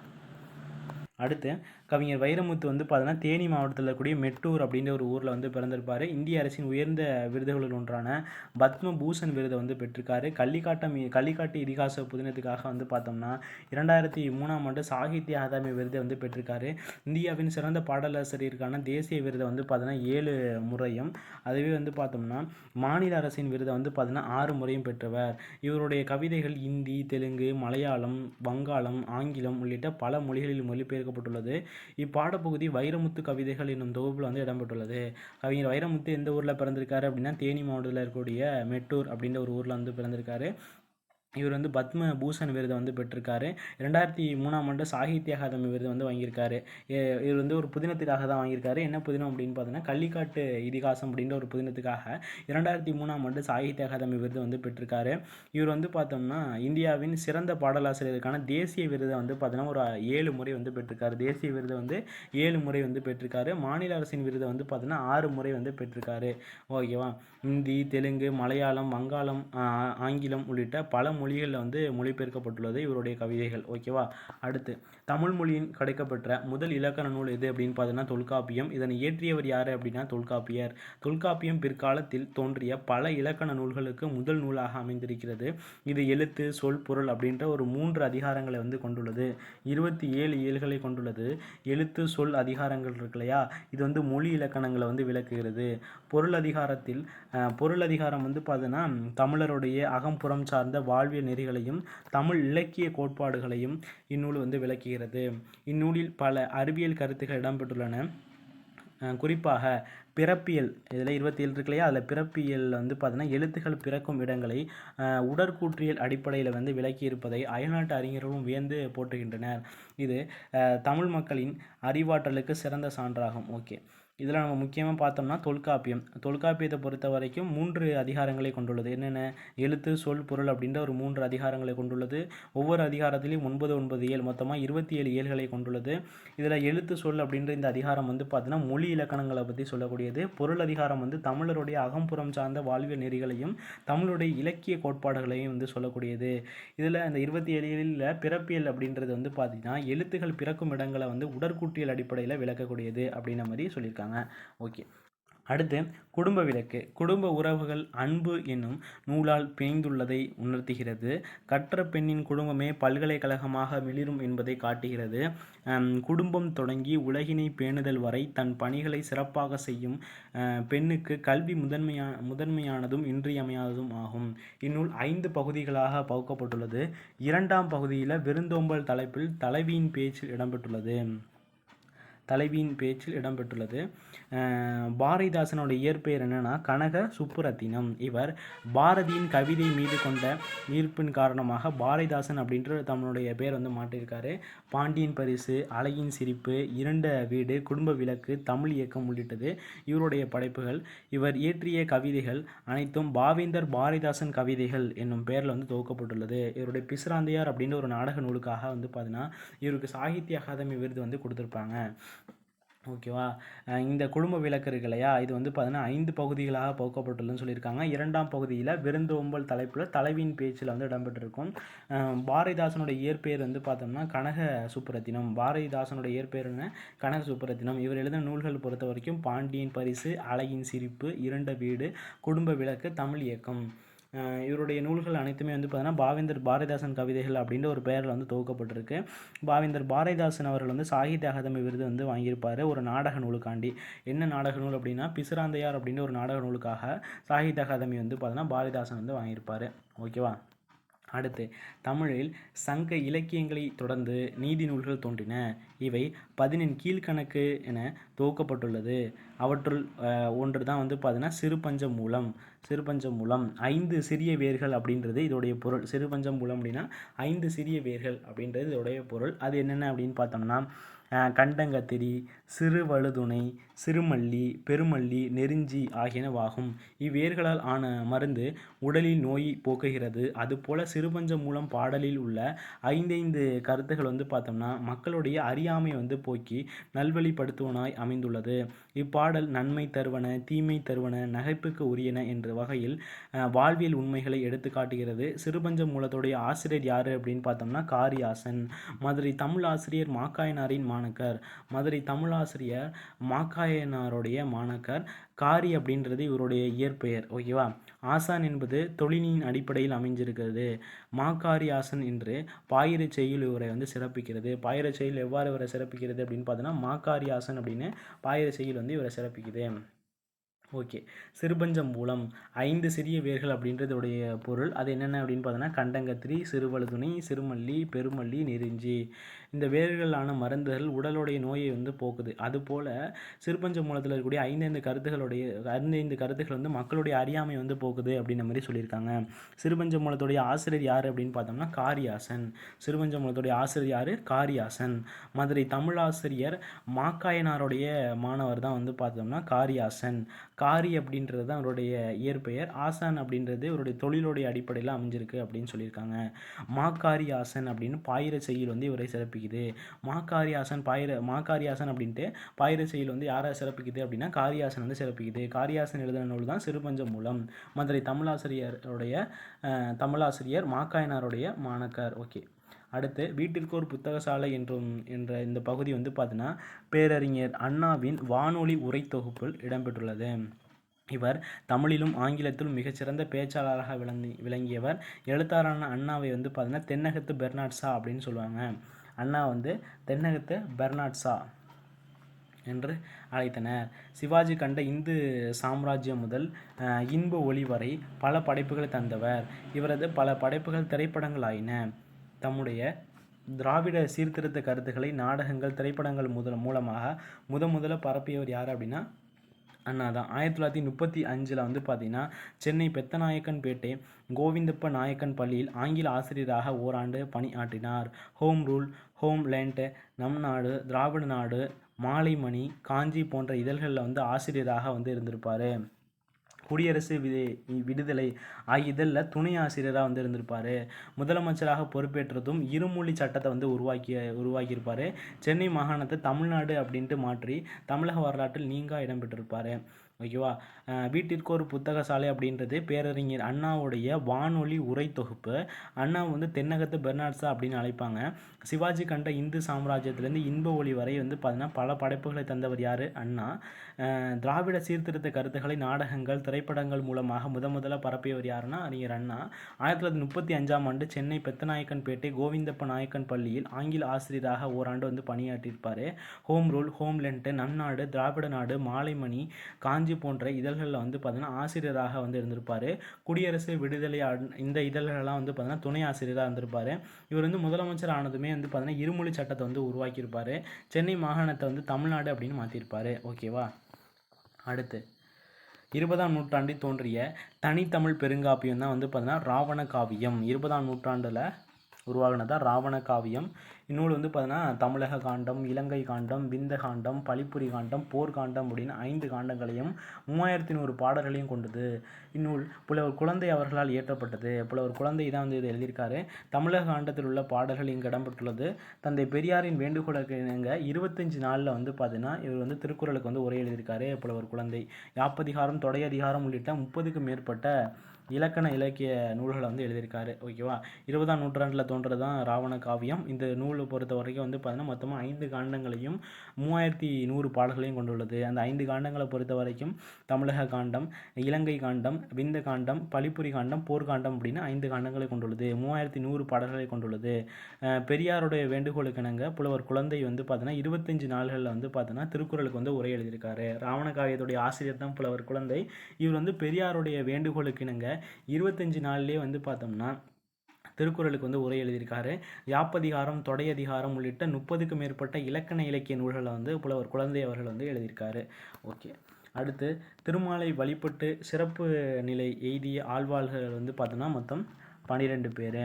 அடுத்து கவிஞர் வைரமுத்து வந்து பார்த்தீங்கன்னா தேனி மாவட்டத்தில் இருக்கக்கூடிய மெட்டூர் அப்படின்ற ஒரு ஊரில் வந்து பிறந்திருப்பார். இந்திய அரசின் உயர்ந்த விருதுகளில் ஒன்றான பத்ம பூஷன் விருதை வந்து பெற்றிருக்காரு. கள்ளிக்காட்டு இதிகாச புதினத்துக்காக வந்து பார்த்தோம்னா 2003 சாகித்ய அகாதமி விருதை வந்து பெற்றிருக்காரு. இந்தியாவின் சிறந்த பாடலாசிரியருக்கான தேசிய விருதை வந்து பார்த்தீங்கன்னா 7 முறையும், அதுவே வந்து பார்த்தோம்னா மாநில அரசின் விருதை வந்து பார்த்தீங்கன்னா 6 முறையும் பெற்றவர். இவருடைய கவிதைகள் இந்தி, தெலுங்கு, மலையாளம், வங்காளம், ஆங்கிலம் உள்ளிட்ட பல மொழிகளில் மொழிபெயர்க்கப்பட்டுள்ளது. இப்பாடப்பகுதி வைரமுத்து கவிதைகள் என்னும் தொகுப்பில் வந்து இடம்பெற்றுள்ளது. கவிஞர் வைரமுத்து எந்த ஊரில் பிறந்திருக்காரு அப்படின்னா தேனி மாவட்டத்தில் இருக்கக்கூடிய மெட்டூர் அப்படின்ற ஒரு ஊரில் வந்து பிறந்திருக்காரு. இவர் வந்து பத்ம பூஷன் விருதை வந்து பெற்றிருக்காரு. 2003 சாகித்ய அகாதமி விருது வந்து வாங்கியிருக்காரு. இவர் வந்து ஒரு புதினத்துக்காக தான் வாங்கியிருக்காரு. என்ன புதினம் அப்படின்னு பார்த்தீங்கன்னா கள்ளிக்காட்டு இதிகாசம் அப்படின்ற ஒரு புதினத்துக்காக 2003 சாகித்ய அகாதமி விருது வந்து பெற்றிருக்காரு. இவர் வந்து பார்த்தோம்னா இந்தியாவின் சிறந்த பாடலாசிரியருக்கான தேசிய விருதை வந்து பார்த்தீங்கன்னா ஒரு 7 முறை வந்து பெற்றிருக்காரு. தேசிய விருதை வந்து 7 முறை வந்து பெற்றிருக்காரு. மாநில அரசின் விருதை வந்து பார்த்தீங்கன்னா 6 முறை வந்து பெற்றிருக்காரு. ஓகேவா. இந்தி, தெலுங்கு, மலையாளம், வங்காளம், ஆங்கிலம் உள்ளிட்ட பல மொழிகளில் வந்து மொழிபெயர்க்கப்பட்டுள்ளது இவருடைய கவிதைகள். ஓகேவா. அடுத்து தமிழ் மொழியின் கிடைக்கப்பெற்ற முதல் இலக்கண நூல் எது அப்படின்னு பார்த்தீங்கன்னா தொல்காப்பியம். இதனை இயற்றியவர் யார் அப்படின்னா தொல்காப்பியர். தொல்காப்பியம் பிற்காலத்தில் தோன்றிய பல இலக்கண நூல்களுக்கு முதல் நூலாக அமைந்திருக்கிறது. இது எழுத்து, சொல், பொருள் அப்படின்ற ஒரு 3 அதிகாரங்களை வந்து கொண்டுள்ளது. 27 இயல்களை கொண்டுள்ளது. எழுத்து, சொல் அதிகாரங்கள் இருக்கு இல்லையா, இது வந்து மொழி இலக்கணங்களை வந்து விளக்குகிறது. பொருள் அதிகாரம் வந்து பார்த்தீங்கன்னா தமிழருடைய அகம்புறம் சார்ந்த வாழ்வியல் நெறிகளையும் தமிழ் இலக்கிய கோட்பாடுகளையும் இந்நூல் வந்து விளக்குகிறது. இந்நூலில் பல அறிவியல் கருத்துக்கள் இடம்பெற்றுள்ளன. குறிப்பாக பிறப்பியல், இதில் 27 இருக்கு இல்லையா, அதில் பிறப்பியல் வந்து பார்த்தீங்கன்னா எழுத்துக்கள் பிறக்கும் இடங்களை உடற்கூற்றியல் அடிப்படையில் வந்து விளக்கியிருப்பதை அயல்நாட்டு அறிஞர்களும் வியந்து போற்றுகின்றனர். இது தமிழ் மக்களின் அறிவாற்றலுக்கு சிறந்த சான்றாகும். ஓகே. இதில் நம்ம முக்கியமாக பார்த்தோம்னா தொல்காப்பியம். தொல்காப்பியத்தை பொறுத்த வரைக்கும் 3 அதிகாரங்களை கொண்டுள்ளது. என்னென்ன? எழுத்து, சொல், பொருள் அப்படின்ற ஒரு 3 அதிகாரங்களை கொண்டுள்ளது. ஒவ்வொரு அதிகாரத்திலையும் 9 9 இயல், மொத்தமாக 27 இயல்களை கொண்டுள்ளது. இதில் எழுத்து, சொல் அப்படின்ற இந்த அதிகாரம் வந்து பார்த்தீங்கன்னா மொழி இலக்கணங்களை பற்றி சொல்லக்கூடியது. பொருள் அதிகாரம் வந்து தமிழருடைய அகம்புறம் சார்ந்த வாழ்வியல் நெறிகளையும் தமிழுடைய இலக்கிய கோட்பாடுகளையும் வந்து சொல்லக்கூடியது. இதில் அந்த 27 இயலில் பிறப்பியல் அப்படின்றது வந்து பார்த்தீங்கன்னா எழுத்துக்கள் பிறக்கும் இடங்களை வந்து உடற்கூட்டியல் அடிப்படையில் விளக்கக்கூடியது அப்படின்ற மாதிரி சொல்லியிருக்காங்க. ஓகே. அடுத்து குடும்ப விளக்கு. குடும்ப உறவுகள் அன்பு என்னும் நூலால் பிணைந்துள்ளதை உணர்த்துகிறது. கற்ற பெண்ணின் குடும்பமே பல்கலைக்கழகமாக மிளிரும் என்பதை காட்டுகிறது. குடும்பம் தொடங்கி உலகினை பேணுதல் வரை தன் பணிகளை சிறப்பாக செய்யும் பெண்ணுக்கு கல்வி முதன்மையானதும் இன்றியமையாததும் ஆகும். இந்நூல் 5 பகுதிகளாக பகுக்கப்பட்டுள்ளது. 2ஆம் பகுதியில் விருந்தோம்பல் தலைப்பில் தலைவியின் பேச்சில் இடம்பெற்றுள்ளது. பாரதிதாசனோட இயற்பெயர் என்னன்னா கனக சுப்புரத்தினம். இவர் பாரதியின் கவிதை மீது கொண்ட ஈர்ப்பின் காரணமாக பாரதிதாசன் அப்படின்ற தன்னுடைய பேர் வந்து மாற்றியிருக்காரு. பாண்டியன் பரிசு, அழகின் சிரிப்பு, இருண்ட வீடு, குடும்ப விளக்கு, தமிழ் இயக்கம் உள்ளிட்டது இவருடைய படைப்புகள். இவர் இயற்றிய கவிதைகள் அனைத்தும் பாவேந்தர் பாரதிதாசன் கவிதைகள் என்னும் பெயரில் வந்து துவக்கப்பட்டுள்ளது. இவருடைய பிசிராந்தையார் அப்படின்ற ஒரு நாடக நூலுக்காக வந்து பார்த்தீங்கன்னா இவருக்கு சாகித்ய அகாதமி விருது வந்து கொடுத்துருப்பாங்க. ஓகேவா. இந்த குடும்ப விளக்கு இருக்கு இல்லையா, இது வந்து பார்த்தீங்கன்னா 5 பகுதிகளாக பகுக்கப்பட்டுள்ளதுன்னு சொல்லியிருக்காங்க. 2ஆம் பகுதியில் விருந்தோம்பல் தலைப்பில் தலைவியின் பேச்சில் வந்து இடம்பெற்றிருக்கும். பாரதிதாசனோட இயற்பெயர் வந்து பார்த்தோம்னா கனக சுப்புரத்தினம். பாரதிதாசனோட இயற்பெயர் என்ன? கனக சுப்புரத்தினம். இவர் எழுதின நூல்கள் பொறுத்த வரைக்கும் பாண்டியன் பரிசு, அழகின் சிரிப்பு, இருண்ட வீடு, குடும்ப விளக்கு, தமிழ் இயக்கம். இவருடைய நூல்கள் அனைத்துமே வந்து பார்த்தீங்கன்னா பாவேந்தர் பாரதிதாசன் கவிதைகள் அப்படின்ற ஒரு பெயரில் வந்து துவக்கப்பட்டிருக்கு. பாவேந்தர் பாரதிதாசன் அவர்கள் வந்து சாகித்ய அகாதமி விருது வந்து வாங்கியிருப்பார் ஒரு நாடக நூலுக்காண்டி. என்ன நாடக நூல் அப்படின்னா பிசிராந்தையார் அப்படின்ற ஒரு நாடக நூலுக்காக சாகித்ய அகாதமி வந்து பார்த்தீங்கன்னா பாரதிதாசன் வந்து வாங்கியிருப்பார். ஓகேவா. அடுத்து தமிழில் சங்க இலக்கியங்களை தொடர்ந்து நீதி நூல்கள் தோன்றின. இவை 15 கீழ்கணக்கு என துவக்கப்பட்டுள்ளது. அவற்றுள் ஒன்று தான் வந்து பார்த்தீங்கன்னா சிறுபஞ்சமூலம் 5 சிறிய வேர்கள் அப்படின்றது இதோடைய பொருள். சிறுபஞ்சமூலம் அப்படின்னா 5 சிறிய வேர்கள் அப்படின்றது இதோடைய பொருள். அது என்னென்ன அப்படின்னு பார்த்தோம்னா கண்டங்கத்திரி, சிறுவழுதுணை, சிறுமல்லி, பெருமல்லி, நெருஞ்சி ஆகியனவாகும். இவ்வேர்களால் ஆன மருந்து உடலில் நோய் போக்குகிறது. அதுபோல சிறுபஞ்சம் மூலம் பாடலில் உள்ள 5 கருத்துக்கள் வந்து பார்த்தோம்னா மக்களுடைய அறியாமை வந்து போக்கி நல்வழிப்படுத்துவனாய் அமைந்துள்ளது. இப்பாடல் நன்மை தருவன, தீமை தருவன, நகைப்புக்கு உரியன என்ற வகையில் வாழ்வியல் உண்மைகளை எடுத்து காட்டுகிறது. சிறுபஞ்ச மூலத்துடைய ஆசிரியர் யார் அப்படின்னு பார்த்தோம்னா காரியாசன். மதுரை தமிழ் ஆசிரியர் மாக்காயனாரின் மாணக்கர். மதுரை தமிழாசிரியர் மாக்காயனாருடைய மாணக்கர். காரி அப்படின்றது இவருடைய இயற்பெயர். ஓகேவா. ஆசான் என்பது தொழிலின் அடிப்படையில் அமைஞ்சிருக்கிறது. மாக்காரி ஆசன் என்று பாயிர செய்யுள் இவரை வந்து சிறப்பிக்கிறது. பாயிர செய்யுள் எவ்வாறு இவரை சிறப்பிக்கிறது அப்படின்னு பார்த்தோன்னா மாக்காரி ஆசன் அப்படின்னு பாயிர செய்யுள் வந்து இவரை சிறப்பிக்குது. ஓகே. சிறுபஞ்சம் மூலம் 5 சிறிய வேர்கள் அப்படின்றதுடைய பொருள். அது என்னென்ன அப்படின்னு பார்த்தோன்னா கண்டங்கத்திரி, சிறுவழுதுணை, சிறுமல்லி, பெருமல்லி, நெருஞ்சி. இந்த வேர்களான மருந்துகள் உடலுடைய நோயை வந்து போக்குது. அதுபோல் சிறுபஞ்ச மூலத்தில் இருக்கக்கூடிய 5 கருத்துக்கள் வந்து மக்களுடைய அறியாமை வந்து போக்குது அப்படின்ற மாதிரி சொல்லியிருக்காங்க. சிறுபஞ்ச மூலத்துடைய ஆசிரியர் யார் அப்படின்னு பார்த்தோம்னா காரியாசன். சிறுபஞ்ச மூலத்துடைய ஆசிரியர் யார்? காரியாசன். மதுரை தமிழாசிரியர் மாக்காயனாருடைய மாணவர் தான் வந்து பார்த்தோம்னா காரியாசன். காரி அப்படின்றது தான் அவருடைய இயற்பெயர். ஆசான் அப்படின்றது இவருடைய தொழிலுடைய அடிப்படையில் அமைஞ்சிருக்கு அப்படின்னு சொல்லியிருக்காங்க. மாக்காரி ஆசன் அப்படின்னு பாயிர செய்யுள் வந்து இவரை சிறப்பிக்குது. மாக்காரியாசன் அப்படின்ட்டு பாயிர செய்யுள் வந்து யாரை சிறப்பிக்குது அப்படின்னா காரியாசன் வந்து சிறப்பிக்குது. காரியாசன் எழுதின நூல் தான் சிறுபஞ்ச மூலம். மதுரை தமிழாசிரியர் மாக்காயனாருடைய மாணக்கர். ஓகே. அடுத்து வீட்டிற்கு ஒரு புத்தகசாலை என்ற இந்த பகுதி வந்து பார்த்தீங்கன்னா பேரறிஞர் அண்ணாவின் வானொலி உரை தொகுப்பில் இடம்பெற்றுள்ளது. இவர் தமிழிலும் ஆங்கிலத்திலும் மிகச்சிறந்த பேச்சாளராக விளங்கியவர். எழுத்தாளரான அண்ணாவை வந்து பார்த்தீங்கன்னா தென்னகத்து பெர்னாட் ஷா அப்படின்னு சொல்லுவாங்க. அண்ணா வந்து தென்னகத்து பெர்னாட் ஷா என்று அழைத்தனர். சிவாஜி கண்ட இந்து சாம்ராஜ்யம் முதல் இன்ப ஒளி வரை பல படைப்புகளை தந்தவர். இவரது பல படைப்புகள் திரைப்படங்கள் ஆயின. தம்முடைய திராவிட சீர்திருத்த கருத்துக்களை நாடகங்கள், திரைப்படங்கள் மூலமாக முதல்ல பரப்பியவர் யார் அப்படின்னா அண்ணா தான். 1935 வந்து பார்த்தீங்கன்னா சென்னை பெத்தநாயக்கன்பேட்டை கோவிந்தப்ப நாயக்கன் பள்ளியில் ஆங்கில ஆசிரியராக ஓராண்டு பணி ஆற்றினார். ஹோம் ரூல், ஹோம் லேண்ட், நம் நாடு, திராவிட நாடு, மாலைமணி, காஞ்சி போன்ற இதழ்களில் வந்து ஆசிரியராக வந்து இருந்திருப்பார். குடியரசு விடுதலை ஆகிய இதழில் துணை ஆசிரியராக வந்து இருந்திருப்பார். முதலமைச்சராக பொறுப்பேற்றதும் இருமொழி சட்டத்தை வந்து உருவாக்கியிருப்பார். சென்னை மாகாணத்தை தமிழ்நாடு அப்படின்ட்டு மாற்றி தமிழக வரலாற்றில் நீங்கா இடம்பெற்றிருப்பார். ஓகேவா. வீட்டிற்கு ஒரு புத்தக சாலை அப்படின்றது பேரறிஞர் அண்ணாவுடைய வானொலி உரை தொகுப்பு. அண்ணா வந்து தென்னகத்து பெர்னாட்ஸா அப்படின்னு அழைப்பாங்க. சிவாஜி கண்ட இந்து சாம்ராஜ்யத்திலேருந்து இன்ப ஒளி வரை வந்து பார்த்தீங்கன்னா பல படைப்புகளை தந்தவர் யார்? அண்ணா. திராவிட சீர்திருத்த கருத்துக்களை நாடகங்கள், திரைப்படங்கள் மூலமாக முதலாக பரப்பியவர் யாருன்னா அறிஞர் அண்ணா. 1935ஆம் ஆண்டு சென்னை பெத்தநாயக்கன்பேட்டை கோவிந்தப்ப நாயக்கன் பள்ளியில் ஆங்கில ஆசிரியராக ஓராண்டு வந்து பணியாற்றியிருப்பார். ஹோம் ரூல், ஹோம்லெண்ட், நன்னாடு, திராவிட நாடு, மாலைமணி, காஞ்சி போன்ற இதழ்களில் வந்து பார்த்தீங்கன்னா ஆசிரியராக வந்து இருந்திருப்பார். குடியரசு விடுதலை இந்த இதழ்களெல்லாம் வந்து பார்த்தீங்கன்னா துணை ஆசிரியராக இருந்திருப்பார். இவர் வந்து முதலமைச்சர் ஆனதுமே வந்து பார்த்தீங்கன்னா இருமொழி சட்டத்தை வந்து உருவாக்கியிருப்பார். சென்னை மாகாணத்தை வந்து தமிழ்நாடு அப்படின்னு மாற்றிருப்பார். ஓகேவா. அடுத்து 20ஆம் நூற்றாண்டில் தோன்றிய தனித்தமிழ் பெருங்காப்பியம் தான் வந்து பார்த்தீங்கன்னா ராவண காவியம். 20ஆம் நூற்றாண்டில் உருவாகினதான் ராவண காவியம். இந்நூல் வந்து பார்த்தீங்கன்னா தமிழக காண்டம், இலங்கை காண்டம், விந்த காண்டம், பழிப்புரி காண்டம், போர்க்காண்டம் அப்படின்னு 5 காண்டங்களையும் 3100 பாடல்களையும் கொண்டது. இந்நூல் புலவர் குழந்தை அவர்களால் இயற்றப்பட்டது. புலவர் குழந்தை தான் வந்து இது எழுதியிருக்காரு. தமிழக காண்டத்தில் உள்ள பாடல்கள் இங்கு இடம்பெற்றுள்ளது. தந்தை பெரியாரின் வேண்டுகோளுக்கு இணங்க 25 நாளில் வந்து பார்த்தீங்கன்னா இவர் வந்து திருக்குறளுக்கு வந்து உரை எழுதியிருக்காரு புலவர் குழந்தை. யாப்பதிகாரம், தொடையதிகாரம் உள்ளிட்ட 30க்கும் மேற்பட்ட இலக்கண இலக்கிய நூல்களை வந்து எழுதியிருக்காரு. ஓகேவா. 20ஆம் நூற்றாண்டில் தோன்றது தான் ராவண காவியம். இந்த நூலை பொறுத்த வரைக்கும் வந்து பார்த்தீங்கன்னா மொத்தமாக 5 காண்டங்களையும் 3100 பாடல்களையும் கொண்டுள்ளது. அந்த 5 காண்டங்களை பொறுத்த வரைக்கும் தமிழக காண்டம், இலங்கை காண்டம், விந்த காண்டம், பழிப்புரி காண்டம், போர்க்காண்டம் அப்படின்னு 5 காண்டங்களை கொண்டுள்ளது. 3100 பாடல்களை கொண்டுள்ளது. பெரியாருடைய வேண்டுகோளுக்கு இணங்க புலவர் குழந்தை வந்து பார்த்தீங்கன்னா 25 நாள்களில் வந்து பார்த்தீங்கன்னா திருக்குறளுக்கு வந்து உரை எழுதியிருக்காரு. ராவண காவியத்துடைய ஆசிரியர் தான் புலவர் குழந்தை. இவர் வந்து பெரியாருடைய வேண்டுகோளுக்கு இணங்க 25 நாள்லேயே வந்து பார்த்தோம்னா திருக்குறளுக்கு வந்து உரை எழுதியிருக்காரு. யாப்பதிகாரம், தொடையதிகாரம் உள்ளிட்ட 30க்கும் மேற்பட்ட இலக்கண இலக்கிய நூல்களை வந்து புலவர் குழந்தை அவர்கள் வந்து எழுதியிருக்காரு. ஓகே. அடுத்து திருமாலை வழிபட்டு சிறப்பு நிலை எய்திய ஆழ்வார்கள் வந்து பார்த்தோன்னா மொத்தம் 12 பேர்.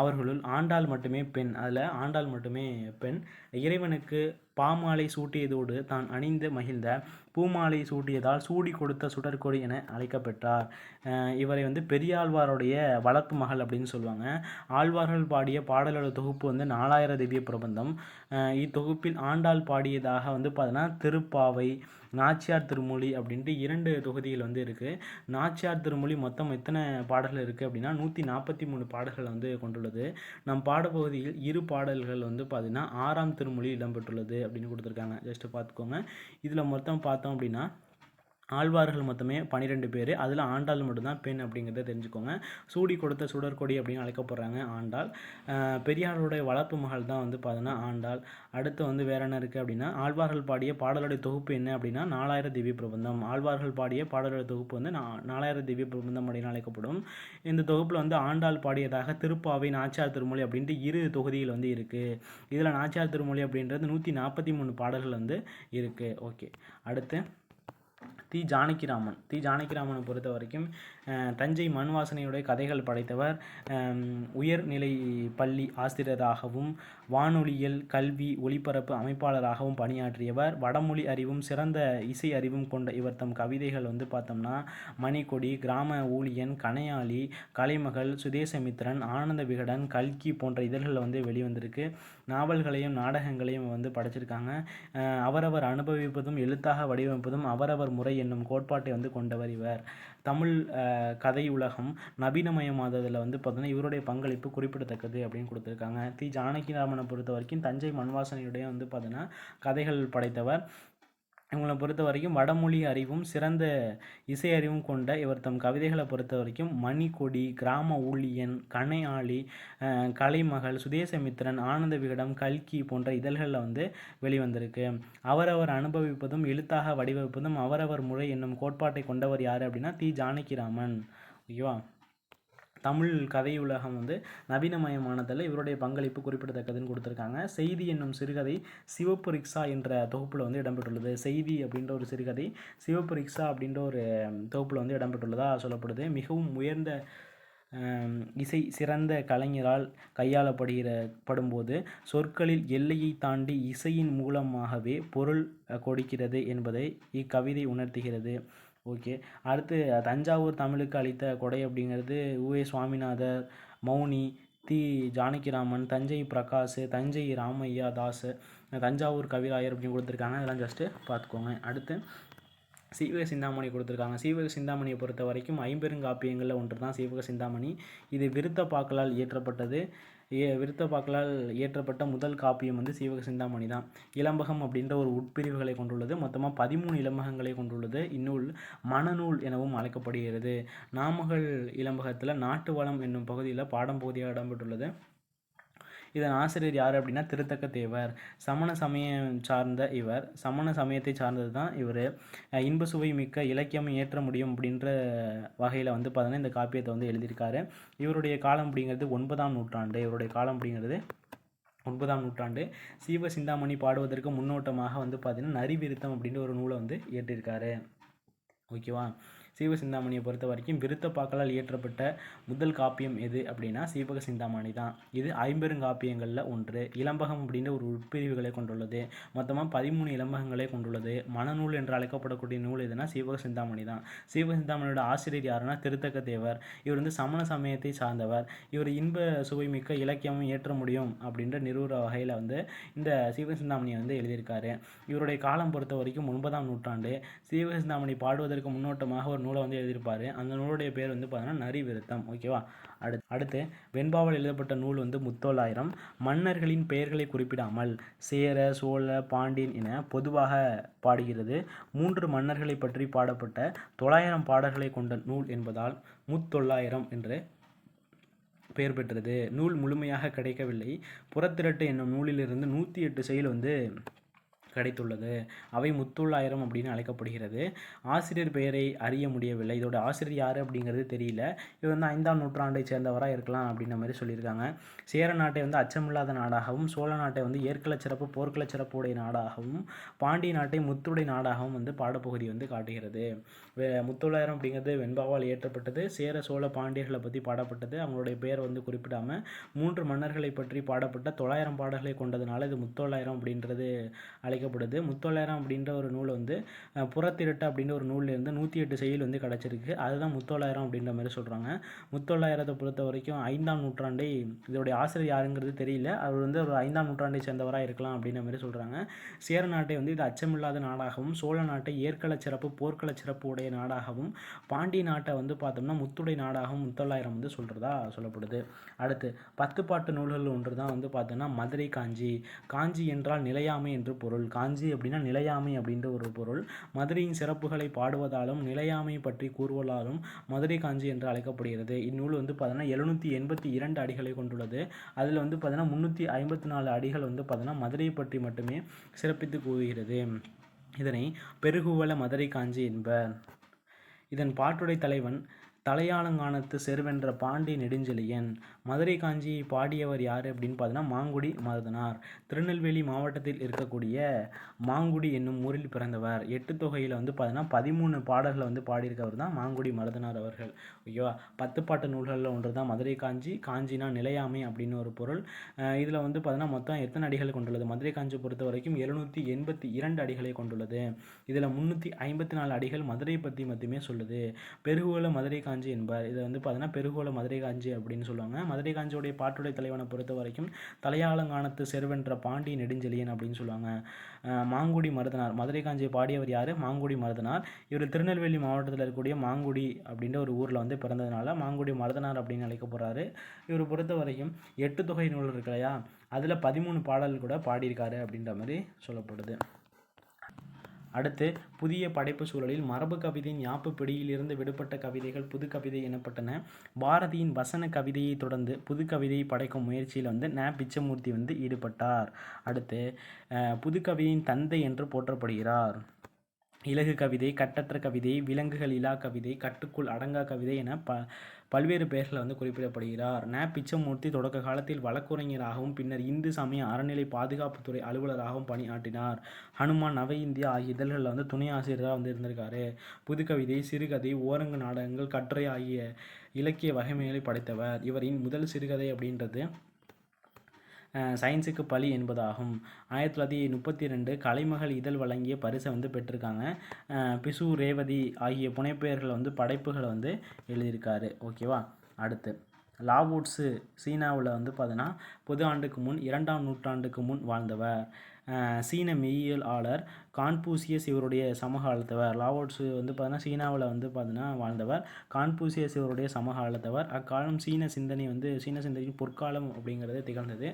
அவர்களுள் ஆண்டாள் மட்டுமே பெண். அதில் ஆண்டாள் மட்டுமே பெண். இறைவனுக்கு பாமாலை சூட்டியதோடு தான் அணிந்து மகிழ்ந்த பூமாலை சூட்டியதால் சூடி கொடுத்த சுடற்கொடி என அழைக்கப்பெற்றார். இவரை வந்து பெரியாழ்வாருடைய வளர்ப்பு மகள் அப்படின்னு சொல்லுவாங்க. ஆழ்வார்கள் பாடிய பாடலோட தொகுப்பு வந்து 4000 திவ்ய பிரபந்தம். இத்தொகுப்பில் ஆண்டாள் பாடியதாக வந்து பார்த்தீங்கன்னா திருப்பாவை, நாச்சியார் திருமொழி அப்படின்ட்டு 2 தொகுதிகள் வந்து இருக்குது. நாச்சியார் திருமொழி மொத்தம் எத்தனை பாடல்கள் இருக்குது அப்படின்னா 143 பாடல்கள் வந்து கொண்டுள்ளது. நம் பாடப்பகுதியில் 2 பாடல்கள் வந்து பார்த்திங்கன்னா 6ஆம் திருமொழி இடம்பெற்றுள்ளது அப்படின்னு கொடுத்துருக்காங்க. ஜஸ்ட்டு பார்த்துக்கோங்க. இதில் மொத்தம் பார்த்தோம் அப்படின்னா ஆழ்வார்கள் மொத்தமே 12 பேர். அதில் ஆண்டாள் மட்டும்தான் பெண் அப்படிங்கிறத தெரிஞ்சுக்கோங்க. சூடி கொடுத்த சுடற்கொடி அப்படின்னு அழைக்கப்படுறாங்க ஆண்டாள். பெரியாருடைய வளர்ப்பு மகள் தான் வந்து பார்த்தீங்கன்னா ஆண்டாள். அடுத்து வந்து வேற என்ன இருக்குது அப்படின்னா ஆழ்வார்கள் பாடிய பாடலுடைய தொகுப்பு என்ன அப்படின்னா 4000 திவ்ய பிரபந்தம். ஆழ்வார்கள் பாடிய பாடலுடைய தொகுப்பு வந்து 4000 திவ்ய பிரபந்தம் அப்படின்னு அழைக்கப்படும். இந்த தொகுப்பில் வந்து ஆண்டாள் பாடியதாக திருப்பாவை, நாச்சியார் திருமொழி அப்படின்ட்டு 2 தொகுதிகள் வந்து இருக்குது. இதில் நாச்சியார் திருமொழி அப்படின்றது 143 பாடல்கள் வந்து இருக்குது. ஓகே. அடுத்து தி. ஜானகிராமனை பொறுத்த வரைக்கும் தஞ்சை மண்வாசனையுடைய கதைகள் படைத்தவர். உயர்நிலை பள்ளி ஆசிரியராகவும் வானொலியல் கல்வி ஒளிபரப்பு அமைப்பாளராகவும் பணியாற்றியவர். வடமொழி அறிவும் சிறந்த இசை அறிவும் கொண்ட இவர் தம் கவிதைகள் வந்து பார்த்தோம்னா மணிக்கொடி, கிராம ஊழியன், கணையாளி, கலைமகள், சுதேசமித்திரன், ஆனந்த விகடன், கல்கி போன்ற இதழ்களில் வந்து வெளிவந்திருக்கு. நாவல்களையும் நாடகங்களையும் வந்து படைச்சிருக்காங்க. அவரவர் அனுபவிப்பதும் எழுத்தாக வடிவமைப்பதும் அவரவர் முறை என்னும் கோட்பாட்டை வந்து கொண்டவர் இவர். தமிழ் கதை உலகம் நவீனமயமாததில் வந்து பார்த்தீங்கன்னா இவருடைய பங்களிப்பு குறிப்பிடத்தக்கது அப்படின்னு கொடுத்துருக்காங்க. தி. ஜானகிராமனை பொறுத்த வரைக்கும் தஞ்சை மண்வாசனையுடைய வந்து பார்த்தீங்கன்னா கதைகள் படைத்தவர். இவங்களை பொறுத்த வரைக்கும் வடமொழி அறிவும் சிறந்த இசை அறிவும் கொண்ட இவர் தம் கவிதைகளை பொறுத்த வரைக்கும் மணிக்கொடி, கிராம ஊழியன், கணையாளி, கலைமகள், சுதேசமித்திரன், ஆனந்த விகடன், கல்கி போன்ற இதழ்களில் வந்து வெளிவந்திருக்கு. அவரவர் அனுபவிப்பதும் எழுத்தாக வடிவமைப்பதும் அவரவர் முறை என்னும் கோட்பாட்டை கொண்டவர் யார் அப்படின்னா தி. ஜானகிராமன். ஓகேவா. தமிழ் கதையுலகம் வந்து நவீனமயமானதில் இவருடைய பங்களிப்பு குறிப்பிடத்தக்கதுன்னு கொடுத்துருக்காங்க. செய்தி என்னும் சிறுகதை சிவப்பு ரிக்ஷா என்ற தொகுப்பில் வந்து இடம்பெற்றுள்ளது. செய்தி அப்படின்ற ஒரு சிறுகதை சிவப்பு ரிக்ஷா அப்படின்ற ஒரு தொகுப்பில் வந்து இடம்பெற்றுள்ளதாக சொல்லப்படுது. மிகவும் உயர்ந்த இசை சிறந்த கலைஞரால் படும்போது சொற்களில் எல்லையை தாண்டி இசையின் மூலமாகவே பொருள் கொடுக்கிறது என்பதை இக்கவிதை உணர்த்துகிறது. ஓகே, அடுத்து தஞ்சாவூர் தமிழுக்கு அளித்த கொடை அப்படிங்கிறது உவே சுவாமிநாதர், மௌனி, தி ஜானகிராமன், தஞ்சை பிரகாஷ், தஞ்சை ராமையா தாஸ், தஞ்சாவூர் கவிராயர் அப்படின்னு கொடுத்துருக்காங்க. இதெல்லாம் ஜஸ்ட்டு பார்த்துக்கோங்க. அடுத்து சீவக சிந்தாமணி கொடுத்துருக்காங்க. சீவக சிந்தாமணியை பொறுத்த வரைக்கும் ஐம்பெருங்காப்பியங்களில் ஒன்று தான் சீவக சிந்தாமணி. இது விருத்தப்பாக்களால் இயற்றப்பட்டது. விருத்தப்பாக்களால் இயற்றப்பட்ட முதல் காப்பியம் வந்து சீவக சிந்தாமணி தான். இலம்பகம் அப்படின்ற ஒரு உட்பிரிவுகளை கொண்டுள்ளது. மொத்தமாக 13 இலம்பகங்களை கொண்டுள்ளது. இந்நூல் மணநூல் எனவும் அழைக்கப்படுகிறது. நாமக்கல் இலம்பகத்தில் நாட்டு வளம் என்னும் பகுதியில் பாடம் பகுதியாக இடம்பெற்றுள்ளது. இதன் ஆசிரியர் யார் அப்படின்னா திருத்தக்க தேவர். சமண சமயம் சார்ந்த இவர், சமண சமயத்தை சார்ந்தது தான் இவர். இன்ப சுவை மிக்க இலக்கியம் ஏற்ற முடியும் அப்படின்ற வகையில் வந்து பார்த்தீங்கன்னா இந்த காப்பியத்தை வந்து எழுதியிருக்காரு. இவருடைய காலம் அப்படிங்கிறது 9ஆம் நூற்றாண்டு. இவருடைய காலம் அப்படிங்கிறது 9ஆம் நூற்றாண்டு. சீவ சிந்தாமணி பாடுவதற்கு முன்னோட்டமாக வந்து பார்த்தீங்கன்னா நரிவிருத்தம் அப்படின்ற ஒரு நூலை வந்து இயற்றியிருக்காரு. ஓகேவா. சீவக சிந்தாமணியை பொறுத்த வரைக்கும் விருத்தப்பாக்களால் இயற்றப்பட்ட முதல் காப்பியம் எது அப்படின்னா சீவக சிந்தாமணி தான். இது ஐம்பெருங்காப்பியங்களில் ஒன்று. இலம்பகம் அப்படின்ற ஒரு உட்பிரிவுகளை கொண்டுள்ளது. மொத்தமாக 13 இலம்பகங்களை கொண்டுள்ளது. மணநூல் என்று அழைக்கப்படக்கூடிய நூல் எதுனா சீவக சிந்தாமணி தான். சீவக சிந்தாமணியோட ஆசிரியர் யாருன்னா திருத்தக்க தேவர். இவர் வந்து சமண சமயத்தை சார்ந்தவர். இவர் இன்ப சுவைமிக்க இலக்கியமும் ஏற்ற முடியும் அப்படின்ற நிறுவன வகையில் வந்து இந்த சீவக சிந்தாமணியை வந்து எழுதியிருக்காரு. இவருடைய காலம் பொறுத்த வரைக்கும் 9ஆம் நூற்றாண்டு. சீவக சிந்தாமணி பாடுவதற்கு முன்னோட்டமாக ஒரு நூலை வந்து எழுதியிருப்பார். அந்த நூலுடைய பேர் வந்து பார்த்தீங்கன்னா நரிவிருத்தம். ஓகேவா. அடுத்து வெண்பாவால் எழுதப்பட்ட நூல் வந்து முத்தோலாயிரம். மன்னர்களின் பெயர்களை குறிப்பிடாமல் சேர, சோழ, பாண்டியன் என பொதுவாக பாடுகிறது. 3 மன்னர்களை பற்றி பாடப்பட்ட 900 பாடல்களை கொண்ட நூல் என்பதால் முத்தொள்ளாயிரம் என்று பெயர் பெற்றது. நூல் முழுமையாக கிடைக்கவில்லை. புறத்திரட்டு என்னும் நூலிலிருந்து 108 செயல் வந்து கிடைத்துள்ளது. அவை முத்தொள்ளாயிரம் அப்படின்னு அழைக்கப்படுகிறது. ஆசிரியர் பெயரை அறிய முடியவில்லை. இதோட ஆசிரியர் யார் அப்படிங்கிறது தெரியல. இவர் வந்து 5ஆம் நூற்றாண்டை சேர்ந்தவராக இருக்கலாம் அப்படின்ற மாதிரி சொல்லியிருக்காங்க. சேர நாட்டை வந்து அச்சமில்லாத நாடாகவும், சோழ நாட்டை வந்து ஏற்கள சிறப்பு போர்க்கள சிறப்புடைய நாடாகவும், பாண்டிய நாட்டை முத்துடை நாடாகவும் வந்து பாடப்பகுதி வந்து காட்டுகிறது. முத்தொள்ளாயிரம் அப்படிங்கிறது வெண்பாவால் இயற்றப்பட்டது. சேர, சோழ, பாண்டியர்களை பற்றி பாடப்பட்டது. அவங்களுடைய பெயர் வந்து குறிப்பிடாமல் 3 மன்னர்களை பற்றி பாடப்பட்ட 900 பாடல்களை கொண்டதுனால இது முத்தொள்ளாயிரம் அப்படின்றது அழைக்கப்படுது. முத்தொள்ளாயிரம் அப்படின்ற ஒரு நூல் வந்து புறத்திரட்டு அப்படின்ற ஒரு நூல்லேருந்து 108 செயல் வந்து கிடச்சிருக்கு. அதுதான் முத்தொள்ளாயிரம் அப்படின்ற மாதிரி சொல்கிறாங்க. முத்தொள்ளாயிரத்தை பொறுத்த வரைக்கும் 5ஆம் நூற்றாண்டை, இதோடைய ஆசிரியர் யாருங்கிறது தெரியல. அவர் வந்து ஒரு 5ஆம் நூற்றாண்டை சேர்ந்தவராக இருக்கலாம் அப்படின்ற மாதிரி சொல்கிறாங்க. சேர நாட்டை வந்து இது அச்சமில்லாத நாடாகவும், சோழ நாட்டை ஏற்கள சிறப்பு போர்க்கள சிறப்பு உடைய நாடாகவும், பாண்டிய நாட்டை வந்து பார்த்தோம்னா முத்துடை நாடாகவும் முத்தொள்ளாயிரம் வந்து சொல்கிறதா சொல்லப்படுது. அடுத்து 10 பாட்டு நூல்கள் ஒன்று தான் வந்து பார்த்தோம்னா மதுரை காஞ்சி. காஞ்சி என்றால் நிலையாமை என்று பொருள். காஞ்சி அப்படின்னா நிலையாமை அப்படின்ற ஒரு பொருள். மதுரையின் சிறப்புகளை பாடுவதாலும் நிலையாமை பற்றி கூறுவதாலும் மதுரை காஞ்சி என்று அழைக்கப்படுகிறது. இந்நூல் வந்து பார்த்தோன்னா 782 அடிகளை கொண்டுள்ளது. அதில் வந்து பார்த்தோன்னா 354 அடிகள் வந்து பார்த்தோன்னா மதுரையை பற்றி மட்டுமே சிறப்பித்து கூறுகிறது. இதனை பெருகுவள மதுரை காஞ்சி என்பர். இதன் பாட்டுடை தலைவன் தலையாலங்கானத்து செருவென்ற பாண்டி நெடுஞ்செழியன். மதுரை காஞ்சியை பாடியவர் யார் அப்படின்னு பார்த்தீங்கன்னா மாங்குடி மருதனார். திருநெல்வேலி மாவட்டத்தில் இருக்கக்கூடிய மாங்குடி என்னும் ஊரில் பிறந்தவர். 8 தொகையில் வந்து பார்த்தீங்கன்னா 13 பாடல்களை வந்து பாடியிருக்கவர் தான் மாங்குடி மருதனார் அவர்கள். ஓகேவா. 10 பாட்டு நூல்களில் ஒன்று தான் மதுரை காஞ்சி. காஞ்சினா நிலையாமை அப்படின்னு ஒரு பொருள். இதில் வந்து பார்த்தீங்கன்னா மொத்தம் எத்தனை அடிகள் கொண்டுள்ளது? மதுரை காஞ்சி பொறுத்த வரைக்கும் 782 அடிகளை கொண்டுள்ளது. இதில் 354 அடிகள் மதுரை பற்றி மட்டுமே சொல்லுது. பெருகுவள மதுரை காஞ்சி என்பார். இதை வந்து பார்த்தீங்கன்னா பெருகுவள மதுரை காஞ்சி அப்படின்னு சொல்லுவாங்க. மதுரை காஞ்சியுடைய பாட்டுடை தலைவனை பொறுத்த வரைக்கும் தலையாலங்கானத்து செருவென்ற பாண்டி நெடுஞ்செழியன் அப்படின்னு சொல்லுவாங்க. மாங்குடி மருதனார். மதுரை காஞ்சியை பாடியவர் யார்? மாங்குடி மருதனார். இவர் திருநெல்வேலி மாவட்டத்தில் இருக்கக்கூடிய மாங்குடி அப்படின்ற ஒரு ஊரில் வந்து பிறந்ததுனால மாங்குடி மருதனார் அப்படின்னு அழைக்கப்படுறாரு. இவர் பொறுத்த வரைக்கும் 8 தொகை நூல் இருக்கு இல்லையா, அதில் 13 பாடல் கூட பாடியிருக்காரு அப்படின்ற மாதிரி சொல்லப்படுது. அடுத்து புதிய படைப்பு சூழலில் மரபு கவிதையின் யாப்பு பிடியிலிருந்து விடுபட்ட கவிதைகள் புது கவிதை எனப்பட்டன. பாரதியின் வசன கவிதையை தொடர்ந்து புது கவிதையை படைக்கும் முயற்சியில் வந்து ந. பிச்சமூர்த்தி வந்து ஈடுபட்டார். அடுத்து புது கவிதையின் தந்தை என்று போற்றப்படுகிறார். இலகு கவிதை, கட்டற்ற கவிதை, விலங்குகள் இலா கவிதை, கட்டுக்குள் அடங்கா கவிதை என பல்வேறு பெயர்களில் வந்து குறிப்பிடப்படுகிறார். பிச்சமூர்த்தி தொடக்க காலத்தில் வழக்குரைஞராகவும் பின்னர் இந்து சமய அறநிலை பாதுகாப்புத்துறை அலுவலராகவும் பணியாற்றினார். ஹனுமான், நவ இந்தியா ஆகிய இதழ்களில் வந்து துணை ஆசிரியராக வந்து இருந்திருக்காரு. புதுக்கவிதை, சிறுகதை, ஓரங்கு நாடகங்கள், கட்டுரை ஆகிய இலக்கிய வகைமைகளை படைத்தவர். இவரின் முதல் சிறுகதை அப்படின்றது சயின்ஸுக்கு பழி என்பதாகும். 1932 கலைமகள் இதழ் வழங்கிய பரிசை வந்து பெற்றிருக்காங்க. பிசு, ரேவதி ஆகிய புனைப்பெயர்களை வந்து படைப்புகளை வந்து எழுதியிருக்காரு. ஓகேவா. அடுத்து லாவோட்ஸு சீனாவில் வந்து பார்த்தீங்கன்னா பொது ஆண்டுக்கு முன் 2ஆம் நூற்றாண்டுக்கு முன் வாழ்ந்தவர். சீன மெய்யியலாளர் கான்பூசியஸ் இவருடைய சமகாலத்தவர். லாவோட்ஸு வந்து பார்த்தீங்கன்னா சீனாவில் வந்து பார்த்தீங்கன்னா வாழ்ந்தவர். கான்பூசியஸ் இவருடைய சமகாலத்தவர். அக்காலம் சீன சிந்தனைக்கு பொற்காலம் அப்படிங்கிறது திகழ்ந்தது.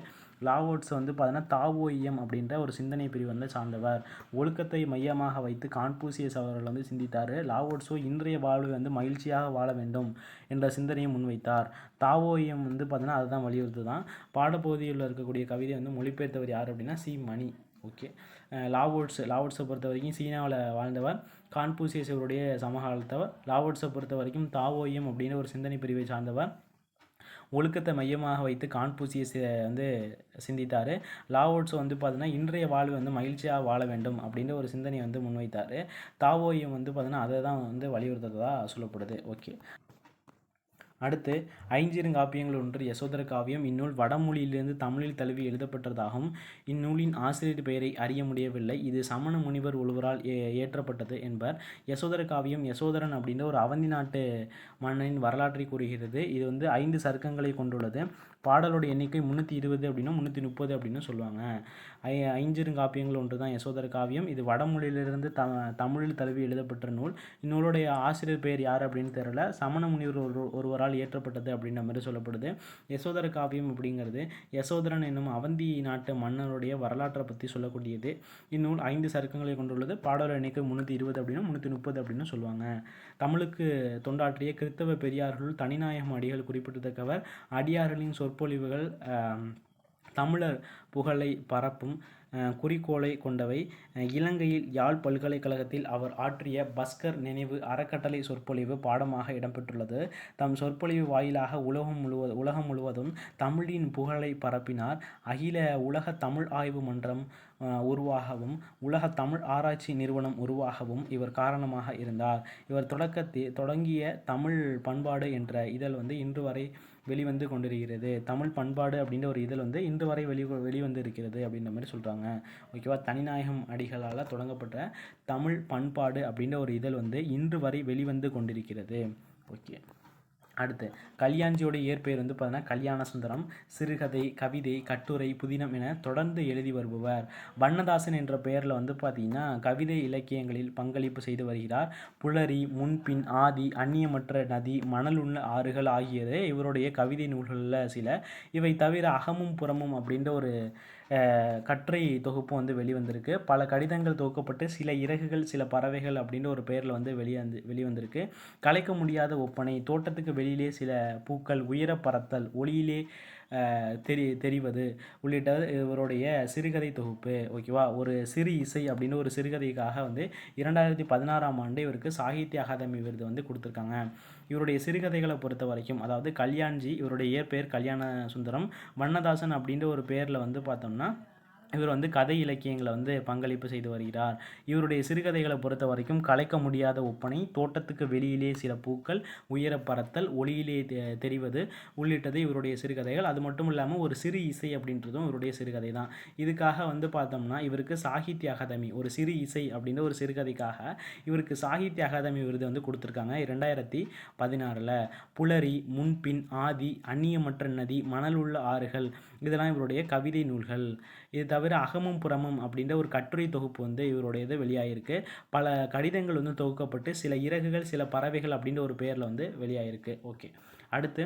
லாவோட்ஸ் வந்து பார்த்தீங்கன்னா தாவோயியம் அப்படின்ற ஒரு சிந்தனை பிரிவு வந்து சார்ந்தவர். ஒழுக்கத்தை மையமாக வைத்து கான்பூசியஸ் அவர்கள் வந்து சிந்தித்தார். லாவோட்ஸோ இன்றைய வாழ்வை வந்து மகிழ்ச்சியாக வாழ வேண்டும் என்ற சிந்தனையை முன்வைத்தார். தாவோயியம் வந்து பார்த்தீங்கன்னா அதுதான் வலியுறுத்துதான். பாடப்பகுதியில் இருக்கக்கூடிய கவிதை வந்து மொழிபெயர்த்தவர் யார் அப்படின்னா சி. மணி. ஓகே. லாவோட்ஸை பொறுத்த வரைக்கும் சீனாவில் வாழ்ந்தவர். கான்பூசியஸ் இவருடைய சமகாலத்தவர். லாவோட்ஸை பொறுத்த வரைக்கும் தாவோயியம் அப்படின்ற ஒரு சிந்தனை பிரிவை சார்ந்தவர். ஒழுக்கத்தை மையமாக வைத்து கான்பூசியஸ் வந்து சிந்தித்தார். லாவோட்ஸ் வந்து பார்த்தீங்கன்னா இன்றைய வாழ்வு வந்து மகிழ்ச்சியாக வாழ வேண்டும் அப்படின்ற ஒரு சிந்தனை வந்து முன்வைத்தார். தாவோயியம் வந்து பார்த்தீங்கன்னா அதை தான் வந்து வலியுறுத்துறதா சொல்லப்படுது. ஓகே. அடுத்து ஐஞ்சிறுகாப்பியங்கள் ஒன்று யசோதர காவியம். இந்நூல் வடமொழியிலிருந்து தமிழில் தழுவி எழுதப்பட்டதாகவும் இந்நூலின் ஆசிரியர் பெயரை அறிய முடியவில்லை. இது சமண முனிவர் ஒருவரால் இயற்றப்பட்டது என்பர். யசோதர காவியம் யசோதரன் அப்படின்ற ஒரு அவந்தி நாட்டு மன்னனின் வரலாற்றை கூறுகிறது. இது வந்து 5 சருக்கங்களை கொண்டுள்ளது. பாடலோட எண்ணிக்கை 320 அப்படின்னும் 330 அப்படின்னு சொல்லுவாங்க. ஐஞ்சிறுகாப்பியங்கள் ஒன்று தான் யசோதர காவியம். இது வடமொழியிலிருந்து தமிழில் தழுவி எழுதப்பட்ட நூல். இந்நூலுடைய ஆசிரியர் பெயர் யார் அப்படின்னு தெரியல. சமண முனிவர் ஒருவரால் இயற்றப்பட்டது அப்படின்ற மாதிரி சொல்லப்படுது. யசோதர காவியம் அப்படிங்கிறது யசோதரன் என்னும் அவந்தி நாட்டு மன்னருடைய வரலாற்றை பற்றி சொல்லக்கூடியது. இந்நூல் 5 சருக்கங்களை கொண்டுள்ளது. பாடலோட எண்ணிக்கை 320 அப்படின்னும் 330 அப்படின்னு சொல்லுவாங்க. தமிழுக்கு தொண்டாற்றிய கிறித்தவ பெரியார்கள் தனிநாயகம் அடிகள் குறிப்பிடத்தக்கவர். அடியார்களின் சொற்பொழிவுகள் தமிழர் புகழை பரப்பும் குறிக்கோளை கொண்டவை. இலங்கையில் யாழ் பல்கலைக்கழகத்தில் அவர் ஆற்றிய பஸ்கர் நினைவு அறக்கட்டளை சொற்பொழிவு பாடமாக இடம்பெற்றுள்ளது. தம் சொற்பொழிவு வாயிலாக உலகம் முழுவதும் தமிழின் புகழை பரப்பினார். அகில உலக தமிழ் ஆய்வு மன்றம் உருவாகவும் உலக தமிழ் ஆராய்ச்சி நிறுவனம் உருவாகவும் இவர் காரணமாக இருந்தார். இவர் தொடங்கிய தமிழ் பண்பாடு என்ற இதழ் வந்து இன்று வரை வெளிவந்து கொண்டிருக்கிறது. தமிழ் பண்பாடு அப்படின்ற ஒரு இதழ் வந்து இன்று வரை வெளிவந்து இருக்கிறது அப்படின்ற மாதிரி சொல்கிறாங்க. ஓகேவா. தனிநாயகம் அடிகளால் தொடங்கப்பட்ட தமிழ் பண்பாடு அப்படின்ற ஒரு இதழ் வந்து இன்று வரை வெளிவந்து கொண்டிருக்கிறது. ஓகே. அடுத்து கல்யாண்ஜியோட இயற்பெயர் வந்து பார்த்தீங்கன்னா கல்யாண சுந்தரம். சிறுகதை, கவிதை, கட்டுரை, புதினம் என தொடர்ந்து எழுதி வருபவர். வண்ணதாசன் என்ற பெயரில் வந்து பார்த்தீங்கன்னா கவிதை இலக்கியங்களில் பங்களிப்பு செய்து வருகிறார். புலரி, முன்பின், ஆதி, அந்நியமற்ற நதி, மணல் உள்ள ஆறுகள் ஆகியது இவருடைய கவிதை நூல்களில் சில. இவை தவிர அகமும் புறமும் அப்படின்ற ஒரு கட்டுரை தொகுப்பு வந்து வெளிவந்திருக்கு. பல கடிதங்கள் தொகுக்கப்பட்டு சில இறகுகள் சில பறவைகள் அப்படின்ற ஒரு பெயரில் வந்து வெளிவந்திருக்கு. கலைக்க முடியாத ஒப்பனை, தோட்டத்துக்கு வெளியிலே சில பூக்கள், உயர பறத்தல், ஒளியிலே தெரிவது உள்ளிட்ட இவருடைய சிறுகதை தொகுப்பு. ஓகேவா. ஒரு சிறு இசை அப்படின்னு ஒரு சிறுகதைக்காக வந்து 2016ஆம் ஆண்டு இவருக்கு சாகித்ய அகாதமி விருது வந்து கொடுத்துருக்காங்க. இவருடைய சிறுகதைகளை பொறுத்த வரைக்கும் அதாவது கல்யாண்ஜி இவருடைய இயற்பெயர் கல்யாண சுந்தரம். வண்ணதாசன் அப்படின்ற ஒரு பெயரில் வந்து பார்த்தோம்னா இவர் வந்து கதை இலக்கியங்களை வந்து பங்களிப்பு செய்து வருகிறார். இவருடைய சிறுகதைகளை பொறுத்த வரைக்கும் கலைக்க முடியாத ஒப்பனை, தோட்டத்துக்கு வெளியிலே சில பூக்கள், உயர பறத்தல், ஒளியிலே தெரிவது உள்ளிட்டது இவருடைய சிறுகதைகள். அது மட்டும் இல்லாமல் ஒரு சிறு இசை அப்படின்றதும் இவருடைய சிறுகதை தான். இதுக்காக வந்து பார்த்தோம்னா இவருக்கு சாகித்ய அகாதமி ஒரு சிறு இசை அப்படின்ற ஒரு சிறுகதைக்காக இவருக்கு சாகித்ய அகாதமி விருது வந்து கொடுத்துருக்காங்க 2016. புலரி, முன்பின், ஆதி, அந்நியமற்ற நதி, மணல் உள்ள ஆறுகள் இதெல்லாம் இவருடைய கவிதை நூல்கள். இது தவிர அகமும் புறமும் அப்படின்ற ஒரு கட்டுரை தொகுப்பு வந்து இவருடையது வெளியாகிருக்கு. பல கடிதங்கள் வந்து தொகுக்கப்பட்டு சில இறகுகள் சில பறவைகள் அப்படின்ற ஒரு பெயரில் வந்து வெளியாகிருக்கு. ஓகே. அடுத்து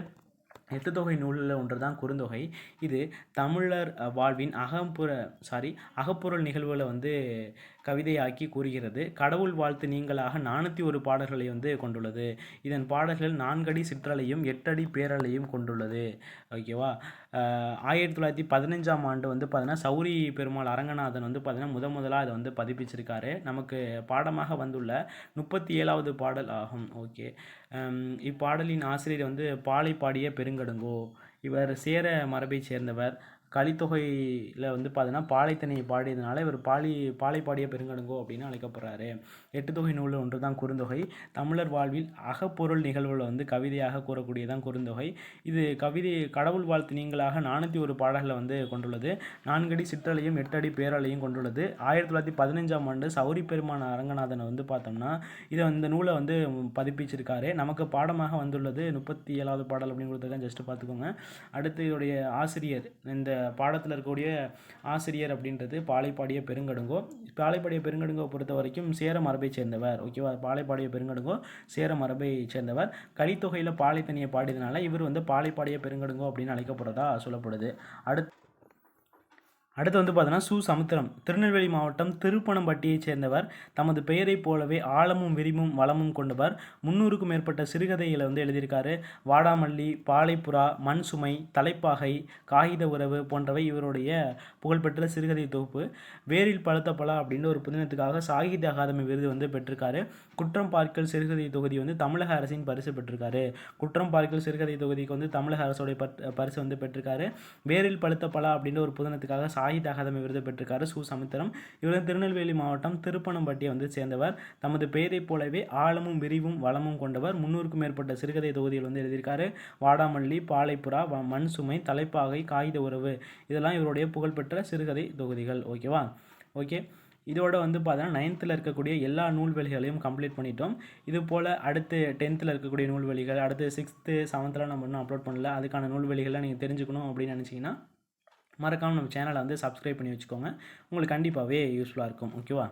8 தொகை நூலில் ஒன்று தான் குறுந்தொகை. இது தமிழர் வாழ்வின் அகப்பொருள் நிகழ்வுகளை வந்து கவிதையாக்கி கூறுகிறது. கடவுள் வாழ்த்து நீங்களாக 401 பாடல்களை வந்து கொண்டுள்ளது. இதன் பாடல்கள் 4 அடி சிற்றலையும் 8 அடி பேரலையும் கொண்டுள்ளது. ஓகேவா. 1915ஆம் ஆண்டு வந்து பார்த்தீங்கன்னா சௌரி பெருமாள் அரங்கநாதன் வந்து பார்த்தீங்கன்னா முதலாக அதை வந்து பதிப்பிச்சிருக்காரு. நமக்கு பாடமாக வந்துள்ள 37வது பாடல் ஆகும். ஓகே. இப்பாடலின் ஆசிரியர் வந்து பாலை பாடிய பெருங்கடுங்கோ. இவர் சேர மரபைச் சேர்ந்தவர். கலித்தொகையில் வந்து பார்த்தீங்கன்னா பாலைத்தனையை பாடியதுனால இவர் பாலை பாடிய பெருங்கடுங்கோ அப்படின்னு அழைக்கப்படுறாரு. 8 தொகை நூல் ஒன்று தான் குறுந்தொகை. தமிழர் வாழ்வில் அகப்பொருள் நிகழ்வுகளை வந்து கவிதையாக கூறக்கூடியதான் குறுந்தொகை. இது கவிதை கடவுள் வாழ்த்து நீங்களாக 401 பாடல்களை வந்து கொண்டுள்ளது. 4 அடி சிற்றலையும் 8 அடி பேரலையும் கொண்டுள்ளது. 1915ஆம் ஆண்டு சௌரி பெருமான் அரங்கநாதனை வந்து பார்த்தோம்னா இந்த நூலை வந்து பதிப்பிச்சிருக்காரு. நமக்கு பாடமாக வந்துள்ளது 37வது பாடல் அப்படின்னு கொடுத்துருக்கேன். ஜஸ்ட் பார்த்துக்கோங்க. அடுத்து இதோடைய ஆசிரியர், இந்த பாடத்தில் இருக்கக்கூடிய ஆசிரியர் அப்படின்றது பாலைப்பாடிய பெருங்கடுங்கோ. பாலைப்பாடிய பெருங்கடுங்கோ பொறுத்த வரைக்கும் சேர மரபை சேர்ந்தவர். ஓகேவா. பாலைப்பாடிய பெருங்கடுங்கோ சேர மரபை சேர்ந்தவர். கலித்தொகையில் பாலைத்தனியை பாடியதுனால இவர் வந்து பாலைப்பாடிய பெருங்கடுங்கோ அப்படின்னு அழைக்கப்படுறதா சொல்லப்படுது. அடுத்து வந்து பார்த்தோன்னா சமுத்திரம் திருநெல்வேலி மாவட்டம் திருப்பனம்பட்டியைச் சேர்ந்தவர். தமது பெயரைப் போலவே ஆழமும் விரிவும் வளமும் கொண்டவர். 300க்கும் மேற்பட்ட சிறுகதைகளை வந்து எழுதியிருக்காரு. வாடாமல்லி, பாலைப்புறா, மண் சுமை, தலைப்பாகை, காகித உறவு போன்றவை இவருடைய புகழ்பெற்ற சிறுகதை தொகுப்பு. வேரில் பழுத்த பலா அப்படின்னு ஒரு புதினத்துக்காக சாகித்ய அகாதமி விருது வந்து பெற்றிருக்காரு. குற்றம் பார்க்கல் சிறுகதை தொகுதி வந்து தமிழக அரசின் பரிசு பெற்றிருக்காரு. குற்றம் பார்க்கல் சிறுகதை தொகுதிக்கு வந்து தமிழக அரசுடைய பரிசு வந்து பெற்றிருக்காரு. வேரில் பழுத்த பலா அப்படின்ற ஒரு புதினத்துக்காக சாகித்ய அகாதமி விருது பெற்றிருக்காரு சமுத்திரம். இவர் திருநெல்வேலி மாவட்டம் திருப்பனம்பட்டியை வந்து சேர்ந்தவர். தமது பெயரைப் போலவே ஆழமும் விரிவும் வளமும் கொண்டவர். 300க்கும் மேற்பட்ட சிறுகதை தொகுதிகள் வந்து எழுதியிருக்காரு. வாடாமல்லி, பாலைப்புறா, மண் சுமை, தலைப்பாகை, காகித உறவு இதெல்லாம் இவருடைய புகழ்பெற்ற சிறுகதை தொகுதிகள். ஓகேவா. ஓகே. இதோட வந்து பார்த்தீங்கன்னா 9th இருக்கக்கூடிய எல்லா நூல்வெளிகளையும் கம்ப்ளீட் பண்ணிட்டோம். இது போல் அடுத்து 10th இருக்கக்கூடிய நூல்வெளிகள், அடுத்து 6th 7th நம்ம இன்னும் அப்லோட் பண்ணல. அதுக்கான நூல்வெளிகளை நீங்கள் தெரிஞ்சுக்கணும் அப்படின்னு நினச்சிங்கன்னா மறக்காமல் நம்ம சேனலை வந்து சப்ஸ்கிரைப் பண்ணி வச்சுக்கோங்க. உங்களுக்கு கண்டிப்பாகவே யூஸ்ஃபுல்லாக இருக்கும். ஓகேவா.